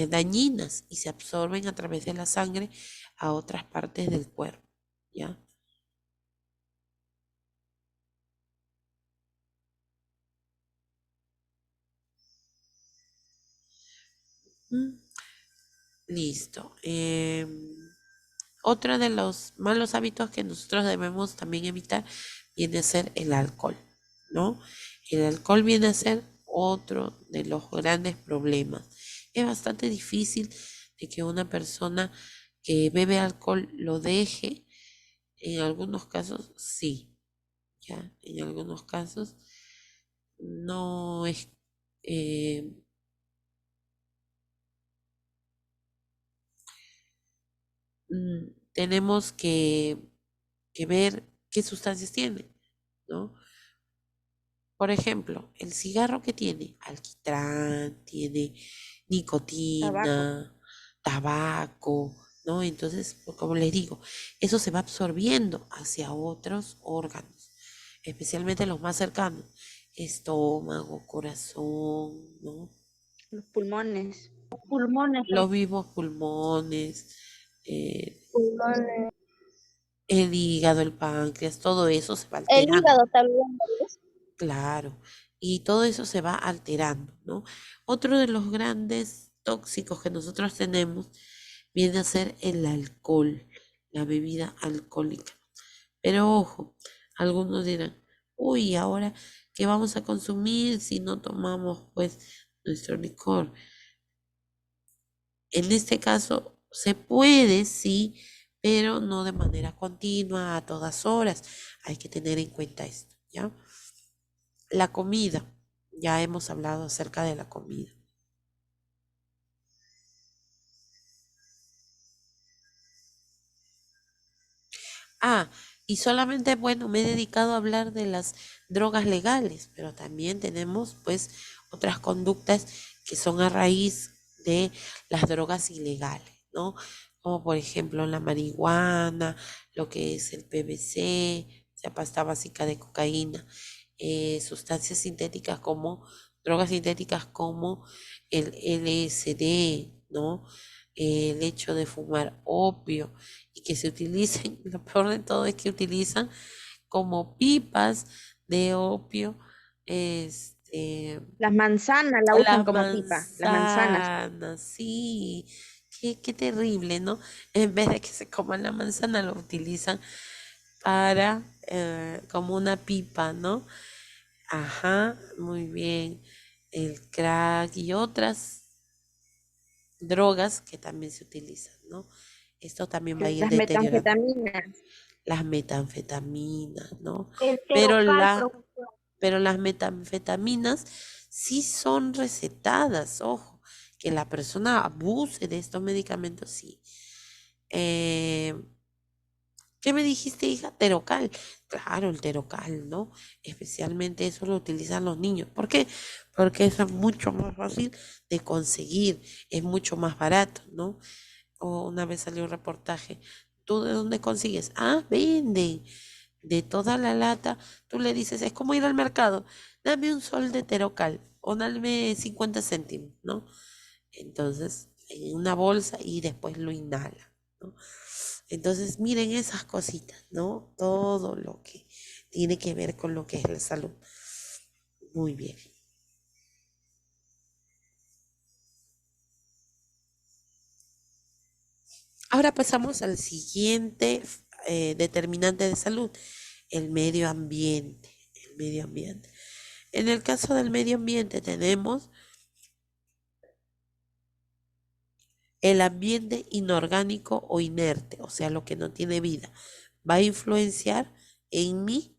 dañinas y se absorben a través de la sangre a otras partes del cuerpo, ¿ya? Mm, Listo. Otro de los malos hábitos que nosotros debemos también evitar viene a ser el alcohol, ¿no? El alcohol viene a ser otro de los grandes problemas. Es bastante difícil de que una persona que bebe alcohol lo deje. En algunos casos sí, ¿ya? En algunos casos no es... eh, tenemos que ver qué sustancias tiene, ¿no? Por ejemplo, el cigarro que tiene alquitrán, tiene Tabaco. nicotina, tabaco, ¿no? Entonces, pues, como les digo, eso se va absorbiendo hacia otros órganos, especialmente los más cercanos, estómago, corazón, ¿no? Los pulmones. Pulmones, Los mismos pulmones, eh, Pulmones. el hígado, el páncreas, todo eso se va El alterando. hígado también, ¿ves? Claro, y todo eso se va alterando, ¿no? Otro de los grandes tóxicos que nosotros tenemos viene a ser el alcohol, la bebida alcohólica. Pero ojo, algunos dirán, uy, ahora, ¿qué vamos a consumir si no tomamos pues nuestro licor? En este caso se puede, sí, pero no de manera continua, a todas horas. Hay que tener en cuenta esto, ¿ya? La comida, ya hemos hablado acerca de la comida. Ah, y solamente, bueno, me he dedicado a hablar de las drogas legales, pero también tenemos pues otras conductas que son a raíz de las drogas ilegales, ¿no? Como por ejemplo la marihuana, lo que es el PVC, o sea, pasta básica de cocaína, sustancias sintéticas como, drogas sintéticas como el LSD, ¿no? El hecho de fumar opio y que se utilicen, lo peor de todo es que utilizan como pipas de opio, Las manzanas la usan las como pipa, las manzanas. manzanas, sí, qué terrible, ¿no? En vez de que se coman la manzana, lo utilizan para, como una pipa, ¿no? Ajá, muy bien. El crack y otras drogas que también se utilizan, ¿no? Esto también va a ir Las deteriorando. metanfetaminas. Las metanfetaminas, ¿no? el Pero terocal, profesor. pero las metanfetaminas sí son recetadas, ojo, que la persona abuse de estos medicamentos, sí. ¿Qué me dijiste, hija? Terocal. Claro, el terocal, ¿no? Especialmente eso lo utilizan los niños. ¿Por qué? Porque eso es mucho más fácil de conseguir, es mucho más barato, ¿no? O una vez salió un reportaje, ¿tú de dónde consigues? Ah, venden de toda la lata. Tú le dices, es como ir al mercado, dame un sol de terocal o dame 50 céntimos, ¿no? Entonces, en una bolsa y después lo inhala, ¿no? Entonces, miren esas cositas, ¿no? Todo lo que tiene que ver con lo que es la salud. Muy bien. Ahora pasamos al siguiente determinante de salud, el medio ambiente. El medio ambiente. En el caso del medio ambiente tenemos el ambiente inorgánico o inerte, o sea, lo que no tiene vida. Va a influenciar en mí.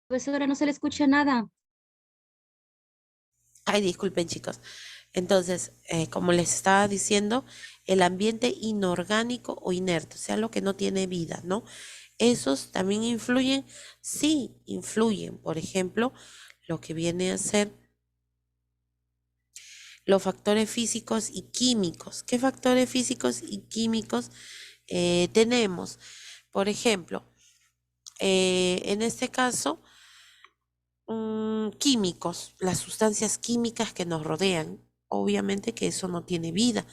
Profesora, no se le escucha nada. Ay, disculpen, chicos. Entonces, como les estaba diciendo, el ambiente inorgánico o inerte, o sea, lo que no tiene vida, ¿no? ¿Esos también influyen? Sí, influyen. Por ejemplo, lo que viene a ser los factores físicos y químicos. ¿Qué factores físicos y químicos tenemos? Por ejemplo, en este caso, químicos, las sustancias químicas que nos rodean. Obviamente que eso no tiene vida,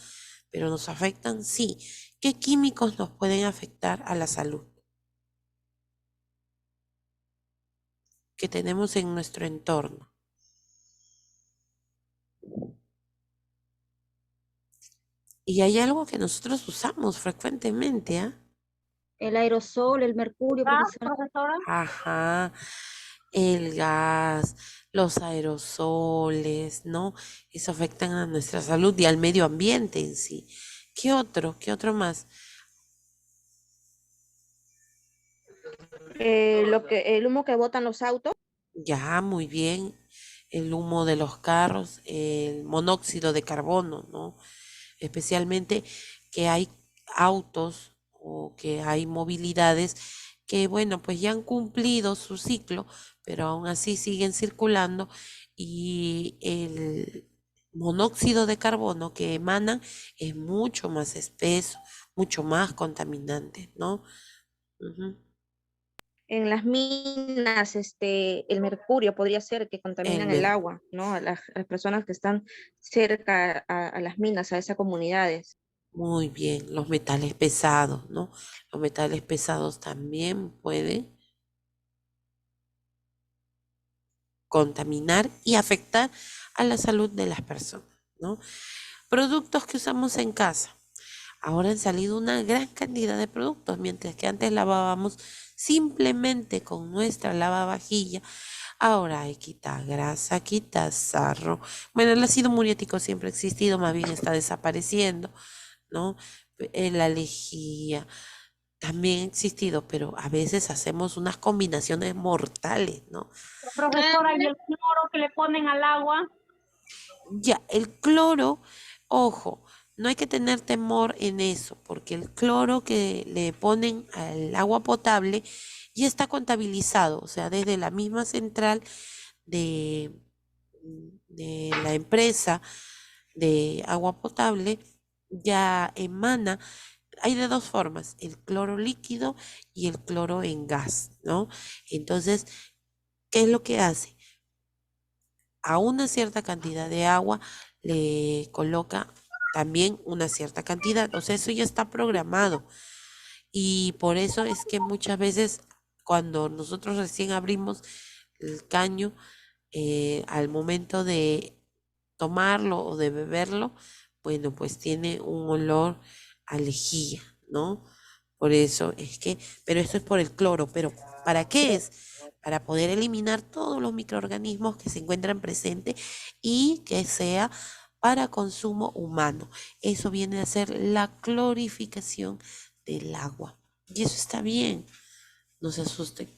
pero nos afectan, sí. ¿Qué químicos nos pueden afectar a la salud que tenemos en nuestro entorno? Y hay algo que nosotros usamos frecuentemente, ¿ah? El aerosol, el mercurio, ¿Gas, profesora. profesora? Ajá, el gas, los aerosoles, ¿no? Eso afectan a nuestra salud y al medio ambiente en sí. ¿Qué otro? ¿Qué otro más? El humo que botan los autos. Ya, muy bien. El humo de los carros, el monóxido de carbono, ¿no? Especialmente que hay autos o que hay movilidades que, bueno, pues ya han cumplido su ciclo, pero aún así siguen circulando y el monóxido de carbono que emanan es mucho más espeso, mucho más contaminante, ¿no? Ujú. En las minas, el mercurio podría ser que El contaminan el mer- agua, ¿no? A las personas que están cerca a las minas, a esas comunidades. Muy bien, los metales pesados, ¿no? Los metales pesados también pueden contaminar y afectar a la salud de las personas, ¿no? Productos que usamos en casa. Ahora han salido una gran cantidad de productos, mientras que antes lavábamos simplemente con nuestra lavavajilla. Ahora hay quita grasa, quita sarro. Bueno, el ácido muriático siempre ha existido, más bien está desapareciendo, ¿no? La lejía también ha existido, pero a veces hacemos unas combinaciones mortales, ¿no? Profesora, ¿y el cloro que le ponen al agua? Ya, el cloro, ojo, no hay que tener temor en eso, porque el cloro que le ponen al agua potable ya está contabilizado, o sea, desde la misma central de, de la empresa de agua potable ya emana. Hay de dos formas, el cloro líquido y el cloro en gas, ¿no? Entonces, ¿qué es lo que hace? A una cierta cantidad de agua le coloca también una cierta cantidad, o sea, eso ya está programado. Y por eso es que muchas veces cuando nosotros recién abrimos el caño, al momento de tomarlo o de beberlo, bueno, pues tiene un olor a lejía, ¿no? Por eso es que, pero esto es por el cloro, pero ¿para qué es? Para poder eliminar todos los microorganismos que se encuentran presentes y que sea para consumo humano. Eso viene a ser la clorificación del agua. Y eso está bien, no se asusten.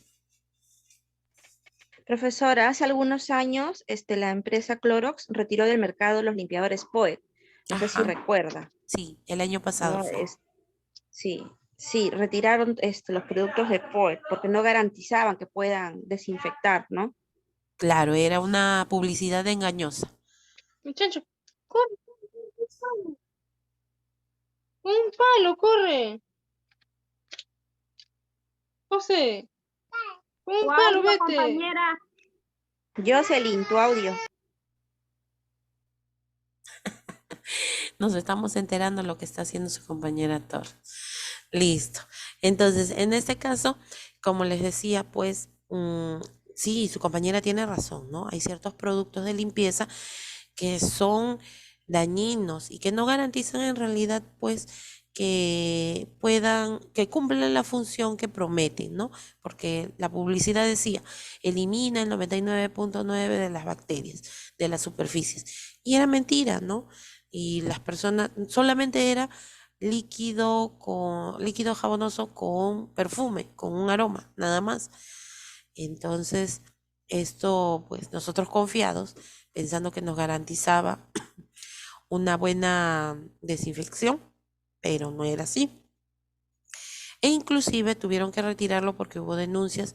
Profesora, hace algunos años, la empresa Clorox retiró del mercado los limpiadores Poet. No sé si Ajá, recuerda, sí, el año pasado ¿no? fue. Sí, sí, retiraron los productos de Poet porque no garantizaban que puedan desinfectar, ¿no? Claro, era una publicidad engañosa. Muchacho, corre, un palo, corre. José, un palo, ¿Cuándo, vete. compañera? Jocelyn, tu audio. Nos estamos enterando lo que está haciendo su compañera Thor. Listo. Entonces, en este caso, como les decía, pues sí, su compañera tiene razón, ¿no? Hay ciertos productos de limpieza que son dañinos y que no garantizan en realidad, pues, que puedan, que cumplan la función que prometen, ¿no? Porque la publicidad decía, elimina el 99.9 de las bacterias de las superficies. Y era mentira, ¿no? Y las personas, solamente era líquido jabonoso con perfume, con un aroma, nada más. Entonces, esto, pues nosotros confiados, pensando que nos garantizaba una buena desinfección, pero no era así. E inclusive tuvieron que retirarlo porque hubo denuncias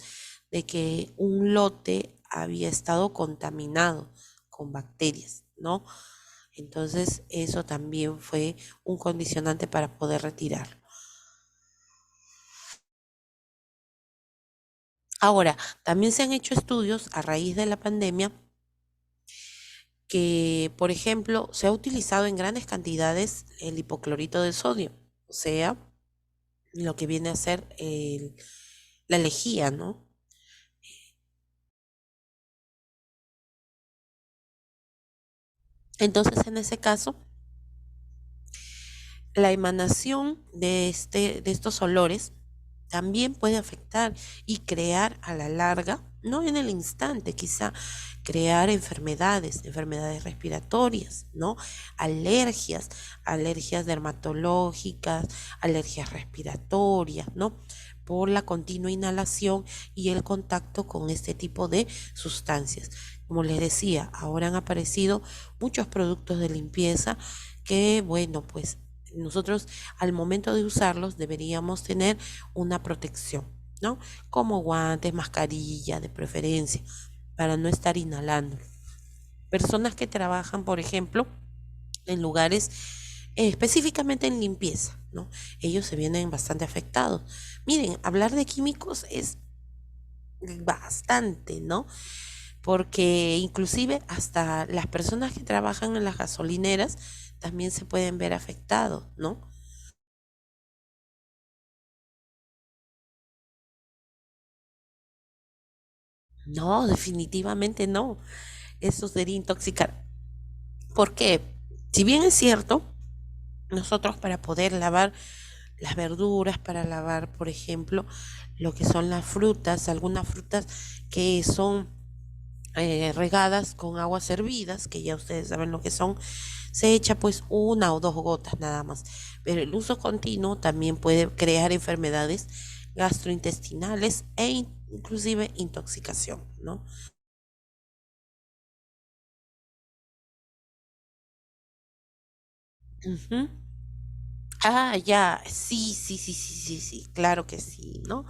de que un lote había estado contaminado con bacterias, ¿no? Entonces eso también fue un condicionante para poder retirarlo. Ahora, también se han hecho estudios a raíz de la pandemia que, por ejemplo, se ha utilizado en grandes cantidades el hipoclorito de sodio, o sea, lo que viene a ser la lejía, ¿no? Entonces, en ese caso, la emanación de estos olores también puede afectar y crear a la larga, no en el instante, quizá crear enfermedades respiratorias, ¿no? Alergias, alergias dermatológicas, alergias respiratorias, ¿no? Por la continua inhalación y el contacto con este tipo de sustancias. Como les decía, ahora han aparecido muchos productos de limpieza que, bueno, pues nosotros al momento de usarlos deberíamos tener una protección, ¿no? Como guantes, mascarilla de preferencia, para no estar inhalando. Personas que trabajan, por ejemplo, en lugares específicamente en limpieza, ¿no? Ellos se vienen bastante afectados. Miren, hablar de químicos es bastante, ¿no? Porque inclusive hasta las personas que trabajan en las gasolineras también se pueden ver afectados, ¿no? No, definitivamente no. Eso sería intoxicar. ¿Por qué? Si bien es cierto, nosotros para poder lavar las verduras, para lavar, por ejemplo, lo que son las frutas, algunas frutas que son regadas con aguas hervidas, que ya ustedes saben lo que son, se echa pues 1 o 2 gotas nada más. Pero el uso continuo también puede crear enfermedades gastrointestinales e inclusive intoxicación, ¿no? Ujú. Ah, ya, sí, sí, sí, sí, sí, sí, claro que sí, ¿no?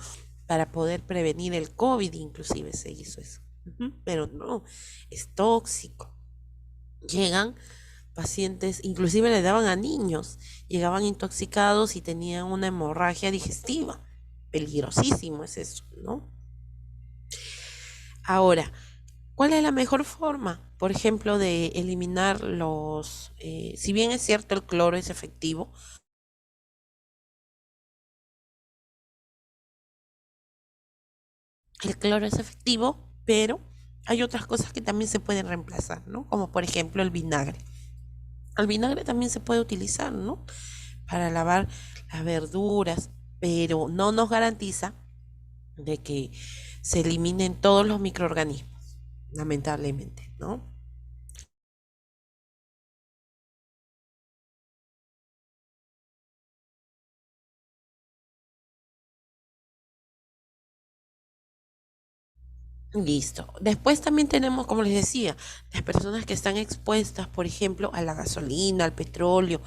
Para poder prevenir el COVID inclusive se hizo eso. Ujú. Pero no, es tóxico. Llegan pacientes, inclusive le daban a niños, llegaban intoxicados y tenían una hemorragia digestiva. Peligrosísimo es eso, ¿no? Ahora, ¿cuál es la mejor forma, por ejemplo, de eliminar si bien es cierto el cloro es efectivo, el cloro es efectivo, pero hay otras cosas que también se pueden reemplazar, ¿no? Como por ejemplo el vinagre. El vinagre también se puede utilizar, ¿no? Para lavar las verduras, pero no nos garantiza de que se eliminen todos los microorganismos, lamentablemente, ¿no? Listo. Después también tenemos, como les decía, las personas que están expuestas, por ejemplo, a la gasolina, al petróleo.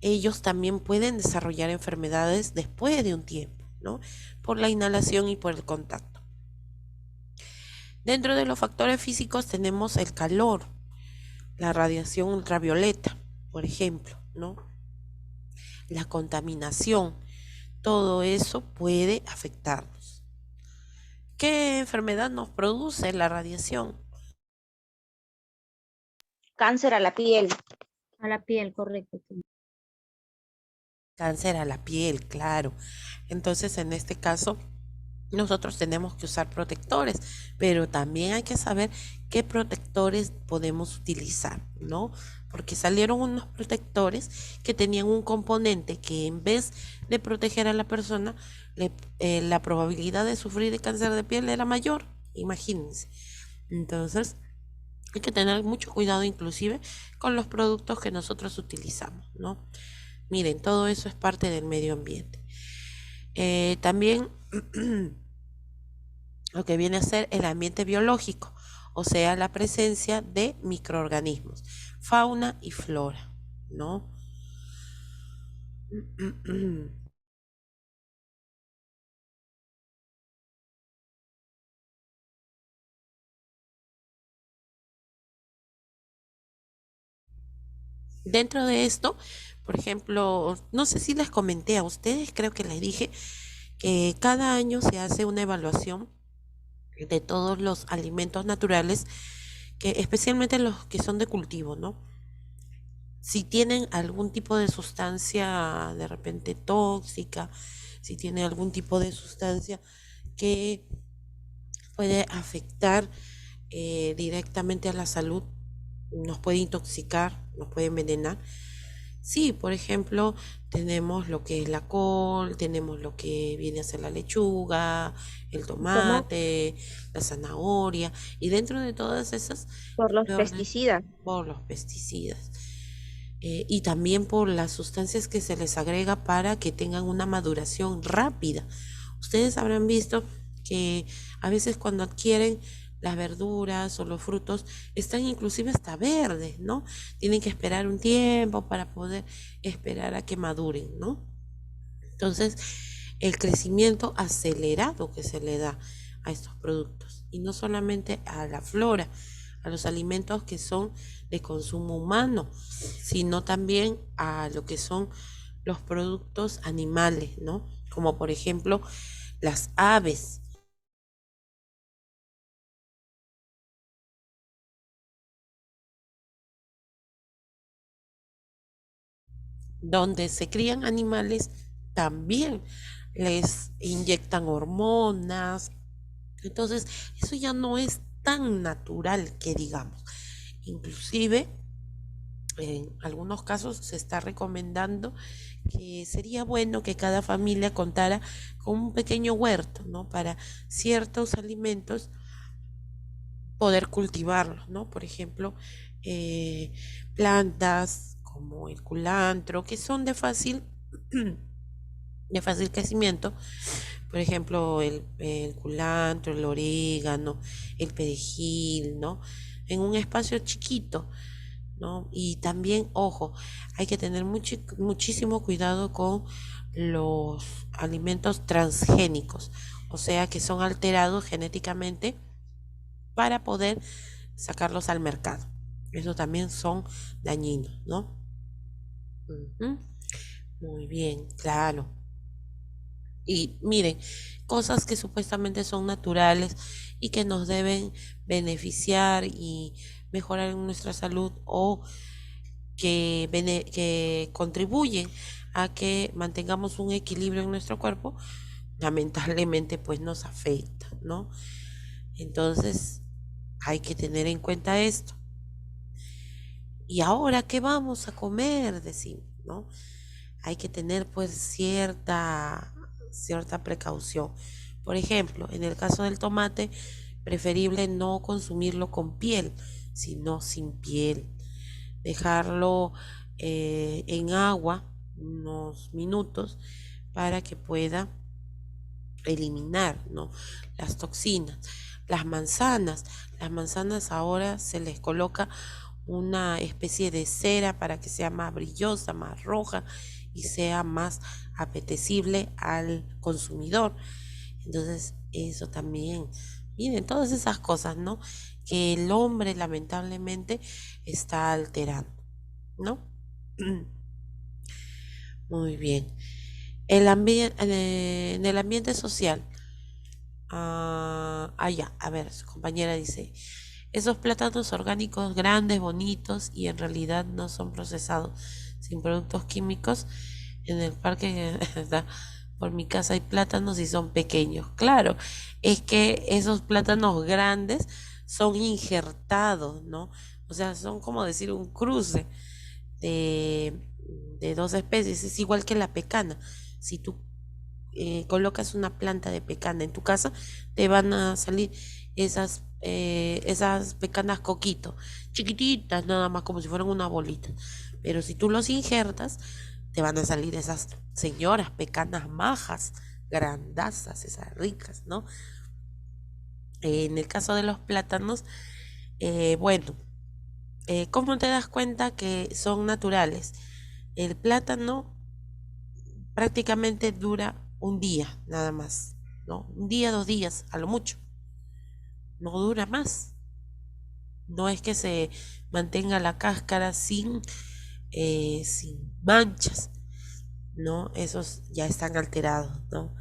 Ellos también pueden desarrollar enfermedades después de un tiempo, ¿no? Por la inhalación y por el contacto. Dentro de los factores físicos tenemos el calor, la radiación ultravioleta, por ejemplo, ¿no? La contaminación, todo eso puede afectarnos. ¿Qué enfermedad nos produce la radiación? Cáncer a la piel. A la piel, correcto. Sí. Cáncer a la piel, claro. Entonces, en este caso, nosotros tenemos que usar protectores, pero también hay que saber qué protectores podemos utilizar, ¿no? Porque salieron unos protectores que tenían un componente que en vez de proteger a la persona, la probabilidad de sufrir de cáncer de piel era mayor, imagínense. Entonces, hay que tener mucho cuidado inclusive con los productos que nosotros utilizamos, ¿no? Miren, todo eso es parte del medio ambiente. También lo que viene a ser el ambiente biológico, o sea, la presencia de microorganismos, fauna y flora, ¿no? Dentro de esto, por ejemplo, no sé si les comenté a ustedes, creo que les dije que cada año se hace una evaluación de todos los alimentos naturales, que especialmente los que son de cultivo, ¿no? Si tienen algún tipo de sustancia de repente tóxica, si tienen algún tipo de sustancia que puede afectar directamente a la salud, nos puede intoxicar, nos puede envenenar. Sí, por ejemplo, tenemos lo que es la col, tenemos lo que viene a ser la lechuga, el tomate, la zanahoria, y dentro de todas esas, Por los peor pesticidas. por los pesticidas. Y también por las sustancias que se les agrega para que tengan una maduración rápida. Ustedes habrán visto que a veces cuando adquieren las verduras o los frutos están inclusive hasta verdes, ¿no? Tienen que esperar un tiempo para poder esperar a que maduren, ¿no? Entonces, el crecimiento acelerado que se le da a estos productos, y no solamente a la flora, a los alimentos que son de consumo humano, sino también a lo que son los productos animales, ¿no? Como por ejemplo las aves. Donde se crían animales, también les inyectan hormonas. Entonces, eso ya no es tan natural que digamos. Inclusive, en algunos casos se está recomendando que sería bueno que cada familia contara con un pequeño huerto, ¿no? Para ciertos alimentos poder cultivarlos, ¿no? Por ejemplo, plantas como el culantro, que son de fácil crecimiento. Por ejemplo, el culantro, el orégano, el perejil, ¿no? En un espacio chiquito, ¿no? Y también, ojo, hay que tener muchísimo cuidado con los alimentos transgénicos, o sea, que son alterados genéticamente para poder sacarlos al mercado. Eso también son dañinos, ¿no? Ujú. Muy bien, claro. Y miren, cosas que supuestamente son naturales y que nos deben beneficiar y mejorar en nuestra salud, o que contribuyen a que mantengamos un equilibrio en nuestro cuerpo, lamentablemente pues nos afecta, ¿no? Entonces hay que tener en cuenta esto. ¿Y ahora qué vamos a comer? Decimos, ¿no? Hay que tener pues cierta precaución. Por ejemplo, en el caso del tomate, preferible no consumirlo con piel, sino sin piel. Dejarlo en agua unos minutos para que pueda eliminar, ¿no?, las toxinas. Las manzanas ahora se les coloca una especie de cera para que sea más brillosa, más roja y sea más apetecible al consumidor. Entonces, eso también, miren, todas esas cosas, ¿no?, que el hombre lamentablemente está alterando, ¿no? Muy bien. En el ambiente social, ya, a ver, su compañera dice, esos plátanos orgánicos grandes, bonitos y en realidad no son procesados, sin productos químicos. En el parque por mi casa hay plátanos y son pequeños. Claro, es que esos plátanos grandes son injertados, ¿no? O sea, son como decir un cruce de, de dos especies. Es igual que la pecana. Si tú colocas una planta de pecana en tu casa, te van a salir esas pecanas coquito, chiquititas, nada más como si fueran una bolita. Pero si tú los injertas, te van a salir esas señoras pecanas majas, grandazas, esas ricas, ¿no? En el caso de los plátanos, bueno, ¿cómo te das cuenta que son naturales? El plátano prácticamente dura un día nada más, ¿no? Un día, 2 días, a lo mucho. No dura más. No es que se mantenga la cáscara sin sin manchas, ¿no? Esos ya están alterados, ¿no?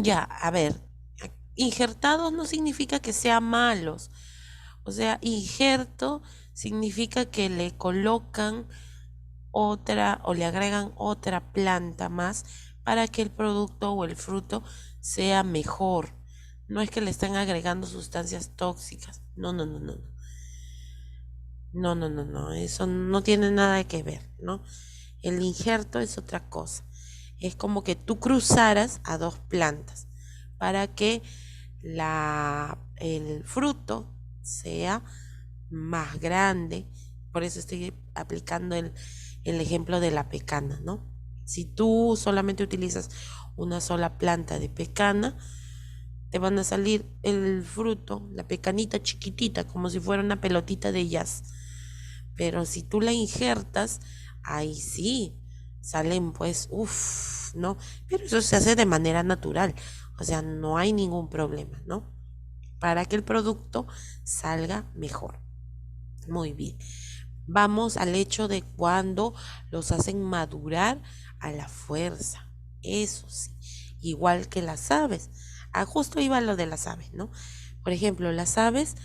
Ya, a ver, injertados no significa que sean malos. O sea, injerto significa que le colocan otra o le agregan otra planta más para que el producto o el fruto sea mejor. No es que le están agregando sustancias tóxicas. No, no, no, no, no. No, no, no, no. Eso no tiene nada que ver, ¿no? El injerto es otra cosa. Es como que tú cruzaras a dos plantas para que el fruto sea más grande. Por eso estoy aplicando el ejemplo de la pecana, ¿no? Si tú solamente utilizas una sola planta de pecana, te van a salir el fruto, la pecanita chiquitita, como si fuera una pelotita de jazz. Pero si tú la injertas, ahí sí, salen pues, uff, ¿no? Pero eso se hace de manera natural, o sea, no hay ningún problema, ¿no? Para que el producto salga mejor. Muy bien. Vamos al hecho de cuando los hacen madurar a la fuerza. Eso sí, igual que las aves. Justo iba lo de las aves, ¿no? Por ejemplo, las aves,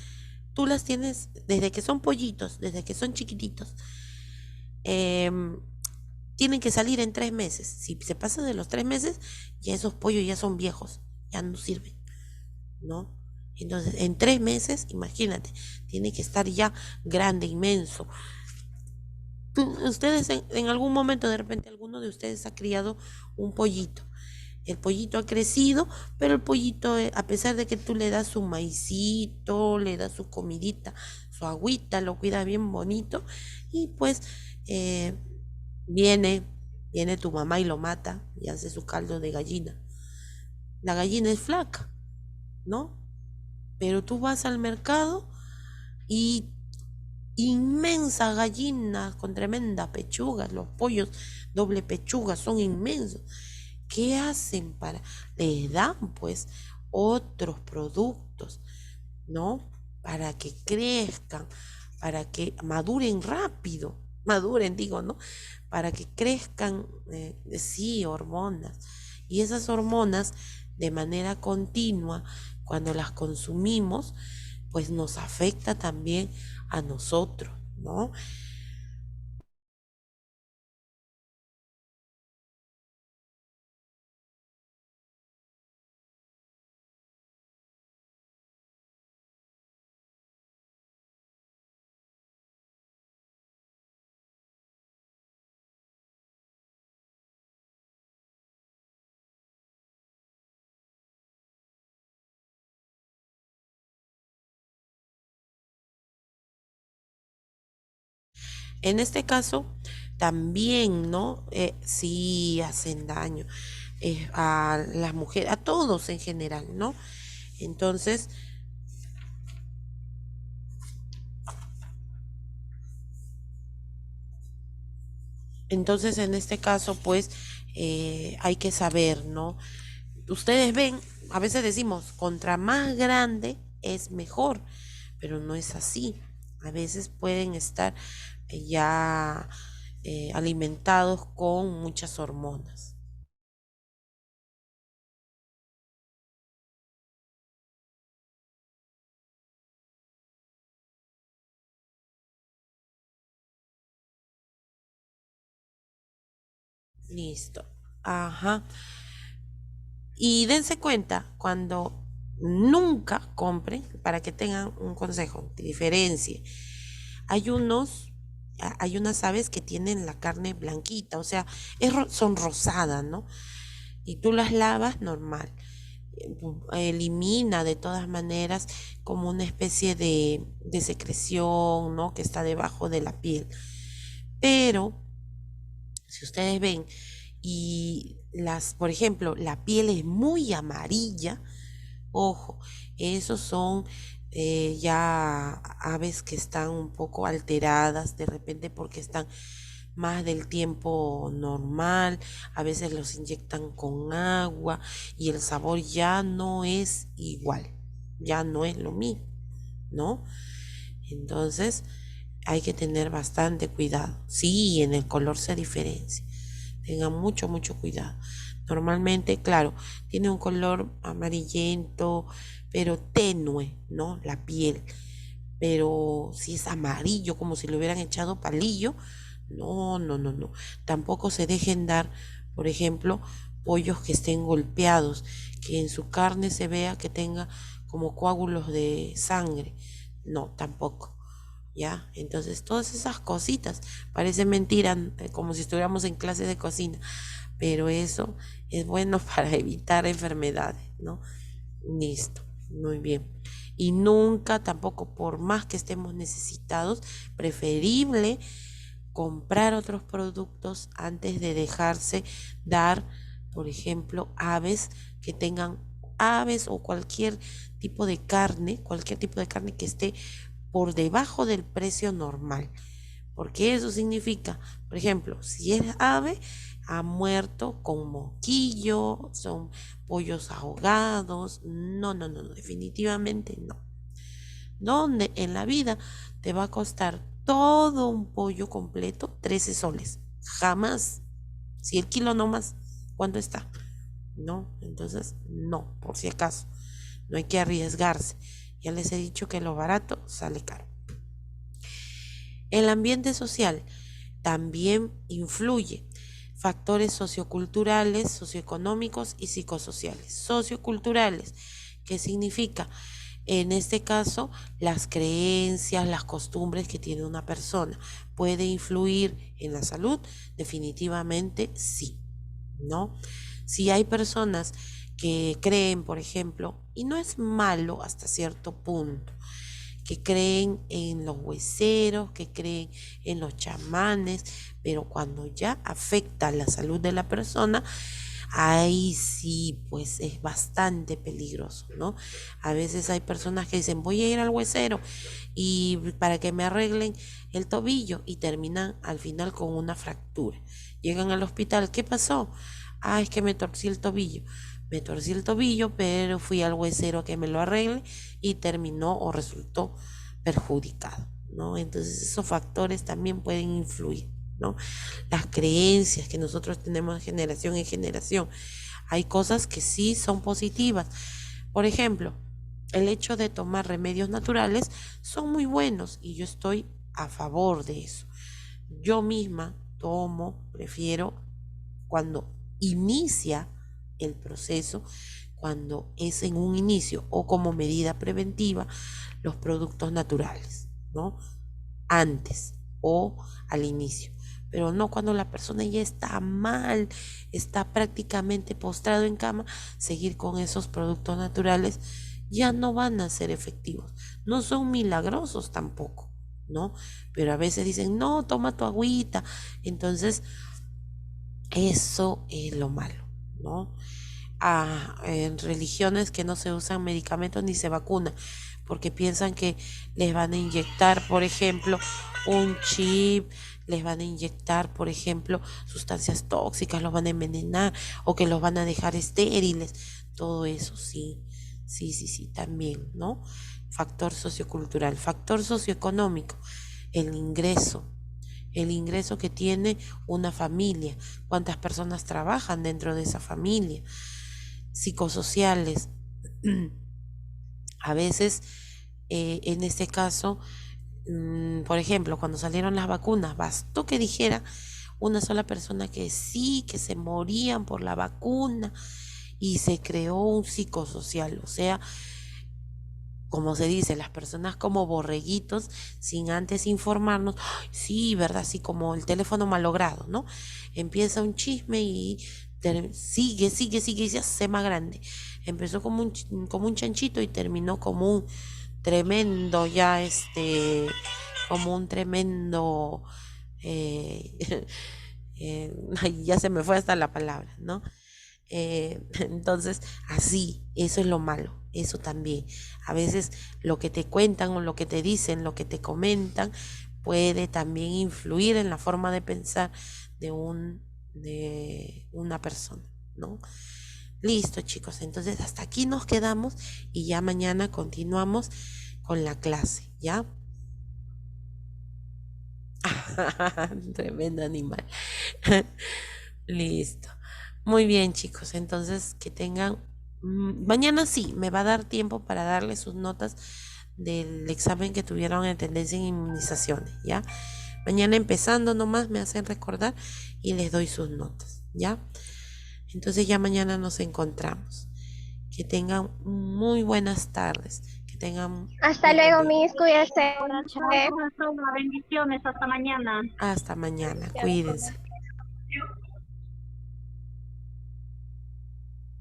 tú las tienes desde que son pollitos, desde que son chiquititos. Tienen que salir en 3 meses. Si se pasa de los 3 meses, ya esos pollos ya son viejos, ya no sirven, ¿no? Entonces, en 3 meses, imagínate, tiene que estar ya grande, inmenso. Ustedes en algún momento, de repente, alguno de ustedes ha criado un pollito. El pollito ha crecido, pero el pollito, a pesar de que tú le das su maicito, le das su comidita, su agüita, lo cuidas bien bonito, y pues viene tu mamá y lo mata y hace su caldo de gallina. La gallina es flaca, ¿no? Pero tú vas al mercado y inmensas gallinas con tremendas pechugas, los pollos doble pechuga son inmensos. ¿Qué hacen les dan pues otros productos, ¿no? Para que crezcan, para que maduren rápido, digo, ¿no? Para que crezcan, sí, hormonas. Y esas hormonas, de manera continua, cuando las consumimos, pues nos afecta también a nosotros, ¿no? En este caso, también, ¿no? Sí hacen daño a las mujeres, a todos en general, ¿no? Entonces, en este caso, pues, hay que saber, ¿no? Ustedes ven, a veces decimos, contra más grande es mejor, pero no es así. A veces pueden estar ya alimentados con muchas hormonas. Listo. Ajá. Y dense cuenta cuando nunca compren, para que tengan un consejo, diferencie. Hay unas aves que tienen la carne blanquita, o sea, son rosadas, ¿no? Y tú las lavas normal. Elimina de todas maneras como una especie de secreción, ¿no? Que está debajo de la piel. Pero si ustedes ven y por ejemplo, la piel es muy amarilla, ojo, esos son ya aves que están un poco alteradas de repente porque están más del tiempo normal, a veces los inyectan con agua y el sabor ya no es igual, ya no es lo mismo, ¿no? Entonces hay que tener bastante cuidado. Sí, en el color se diferencia. Tengan mucho, mucho cuidado. Normalmente, claro, tiene un color amarillento, pero tenue, ¿no? La piel. Pero si es amarillo, como si le hubieran echado palillo, no, no, no, no. Tampoco se dejen dar, por ejemplo, pollos que estén golpeados, que en su carne se vea que tenga como coágulos de sangre. No, tampoco. ¿Ya? Entonces, todas esas cositas parecen mentira, como si estuviéramos en clase de cocina, pero eso es bueno para evitar enfermedades, ¿no? Listo, muy bien. Y nunca tampoco, por más que estemos necesitados, preferible comprar otros productos antes de dejarse dar, por ejemplo, aves o cualquier tipo de carne que esté por debajo del precio normal. Porque eso significa, por ejemplo, si es ave, ha muerto con moquillo, son pollos ahogados. No, no, no, no, definitivamente no. Donde en la vida te va a costar todo un pollo completo 13 soles. Jamás. Si el kilo no más, ¿cuánto está? No, entonces no, por si acaso. No hay que arriesgarse. Ya les he dicho que lo barato sale caro. El ambiente social también influye. Factores socioculturales, socioeconómicos y psicosociales. Socioculturales, ¿qué significa? En este caso, las creencias, las costumbres que tiene una persona. ¿Puede influir en la salud? Definitivamente sí, ¿no? Si hay personas que creen, por ejemplo, y no es malo hasta cierto punto, que creen en los hueseros, que creen en los chamanes, pero cuando ya afecta la salud de la persona, ahí sí, pues es bastante peligroso, ¿no? A veces hay personas que dicen, voy a ir al huesero y para que me arreglen el tobillo y terminan al final con una fractura. Llegan al hospital, ¿qué pasó? Ah, es que me torcí el tobillo. Me torcí el tobillo, pero fui al huesero a que me lo arregle y terminó o resultó perjudicado, ¿no? Entonces esos factores también pueden influir, ¿no? Las creencias que nosotros tenemos de generación en generación. Hay cosas que sí son positivas. Por ejemplo, el hecho de tomar remedios naturales son muy buenos y yo estoy a favor de eso. Yo misma prefiero cuando inicia el proceso, cuando es en un inicio o como medida preventiva, los productos naturales, ¿no? Antes o al inicio, pero no cuando la persona ya está mal, está prácticamente postrado en cama. Seguir con esos productos naturales ya no van a ser efectivos, no son milagrosos tampoco, ¿no? Pero a veces dicen, no, toma tu agüita. Entonces eso es lo malo, ¿no? En religiones que no se usan medicamentos ni se vacunan, porque piensan que les van a inyectar, por ejemplo, un chip, les van a inyectar, por ejemplo, sustancias tóxicas, los van a envenenar o que los van a dejar estériles. Todo eso, sí, sí, sí, sí, también, ¿no? Factor sociocultural, factor socioeconómico, el ingreso. El ingreso que tiene una familia, cuántas personas trabajan dentro de esa familia, psicosociales. A veces, en este caso, por ejemplo, cuando salieron las vacunas, bastó que dijera una sola persona que sí, que se morían por la vacuna y se creó un psicosocial, o sea, como se dice, las personas como borreguitos, sin antes informarnos. ¡Ay, sí, verdad! Así como el teléfono malogrado, ¿no? Empieza un chisme y sigue, y se hace más grande. Empezó como un chanchito y terminó como un tremendo, como un tremendo, ay, ya se me fue hasta la palabra, ¿no? Entonces, así, eso es lo malo, eso también. A veces lo que te cuentan o lo que te dicen, lo que te comentan, puede también influir en la forma de pensar de una persona, ¿no? Listo, chicos, entonces hasta aquí nos quedamos y ya mañana continuamos con la clase, ¿ya? Tremendo animal. Listo. Muy bien, chicos. Entonces, que tengan... mañana sí, me va a dar tiempo para darles sus notas del examen que tuvieron en tendencia en inmunizaciones, ¿ya? Mañana empezando nomás me hacen recordar y les doy sus notas, ¿ya? Entonces ya mañana nos encontramos. Que tengan muy buenas tardes. Que tengan... Hasta luego, mis, cuídense. Bendiciones, hasta mañana. Hasta mañana. Cuídense.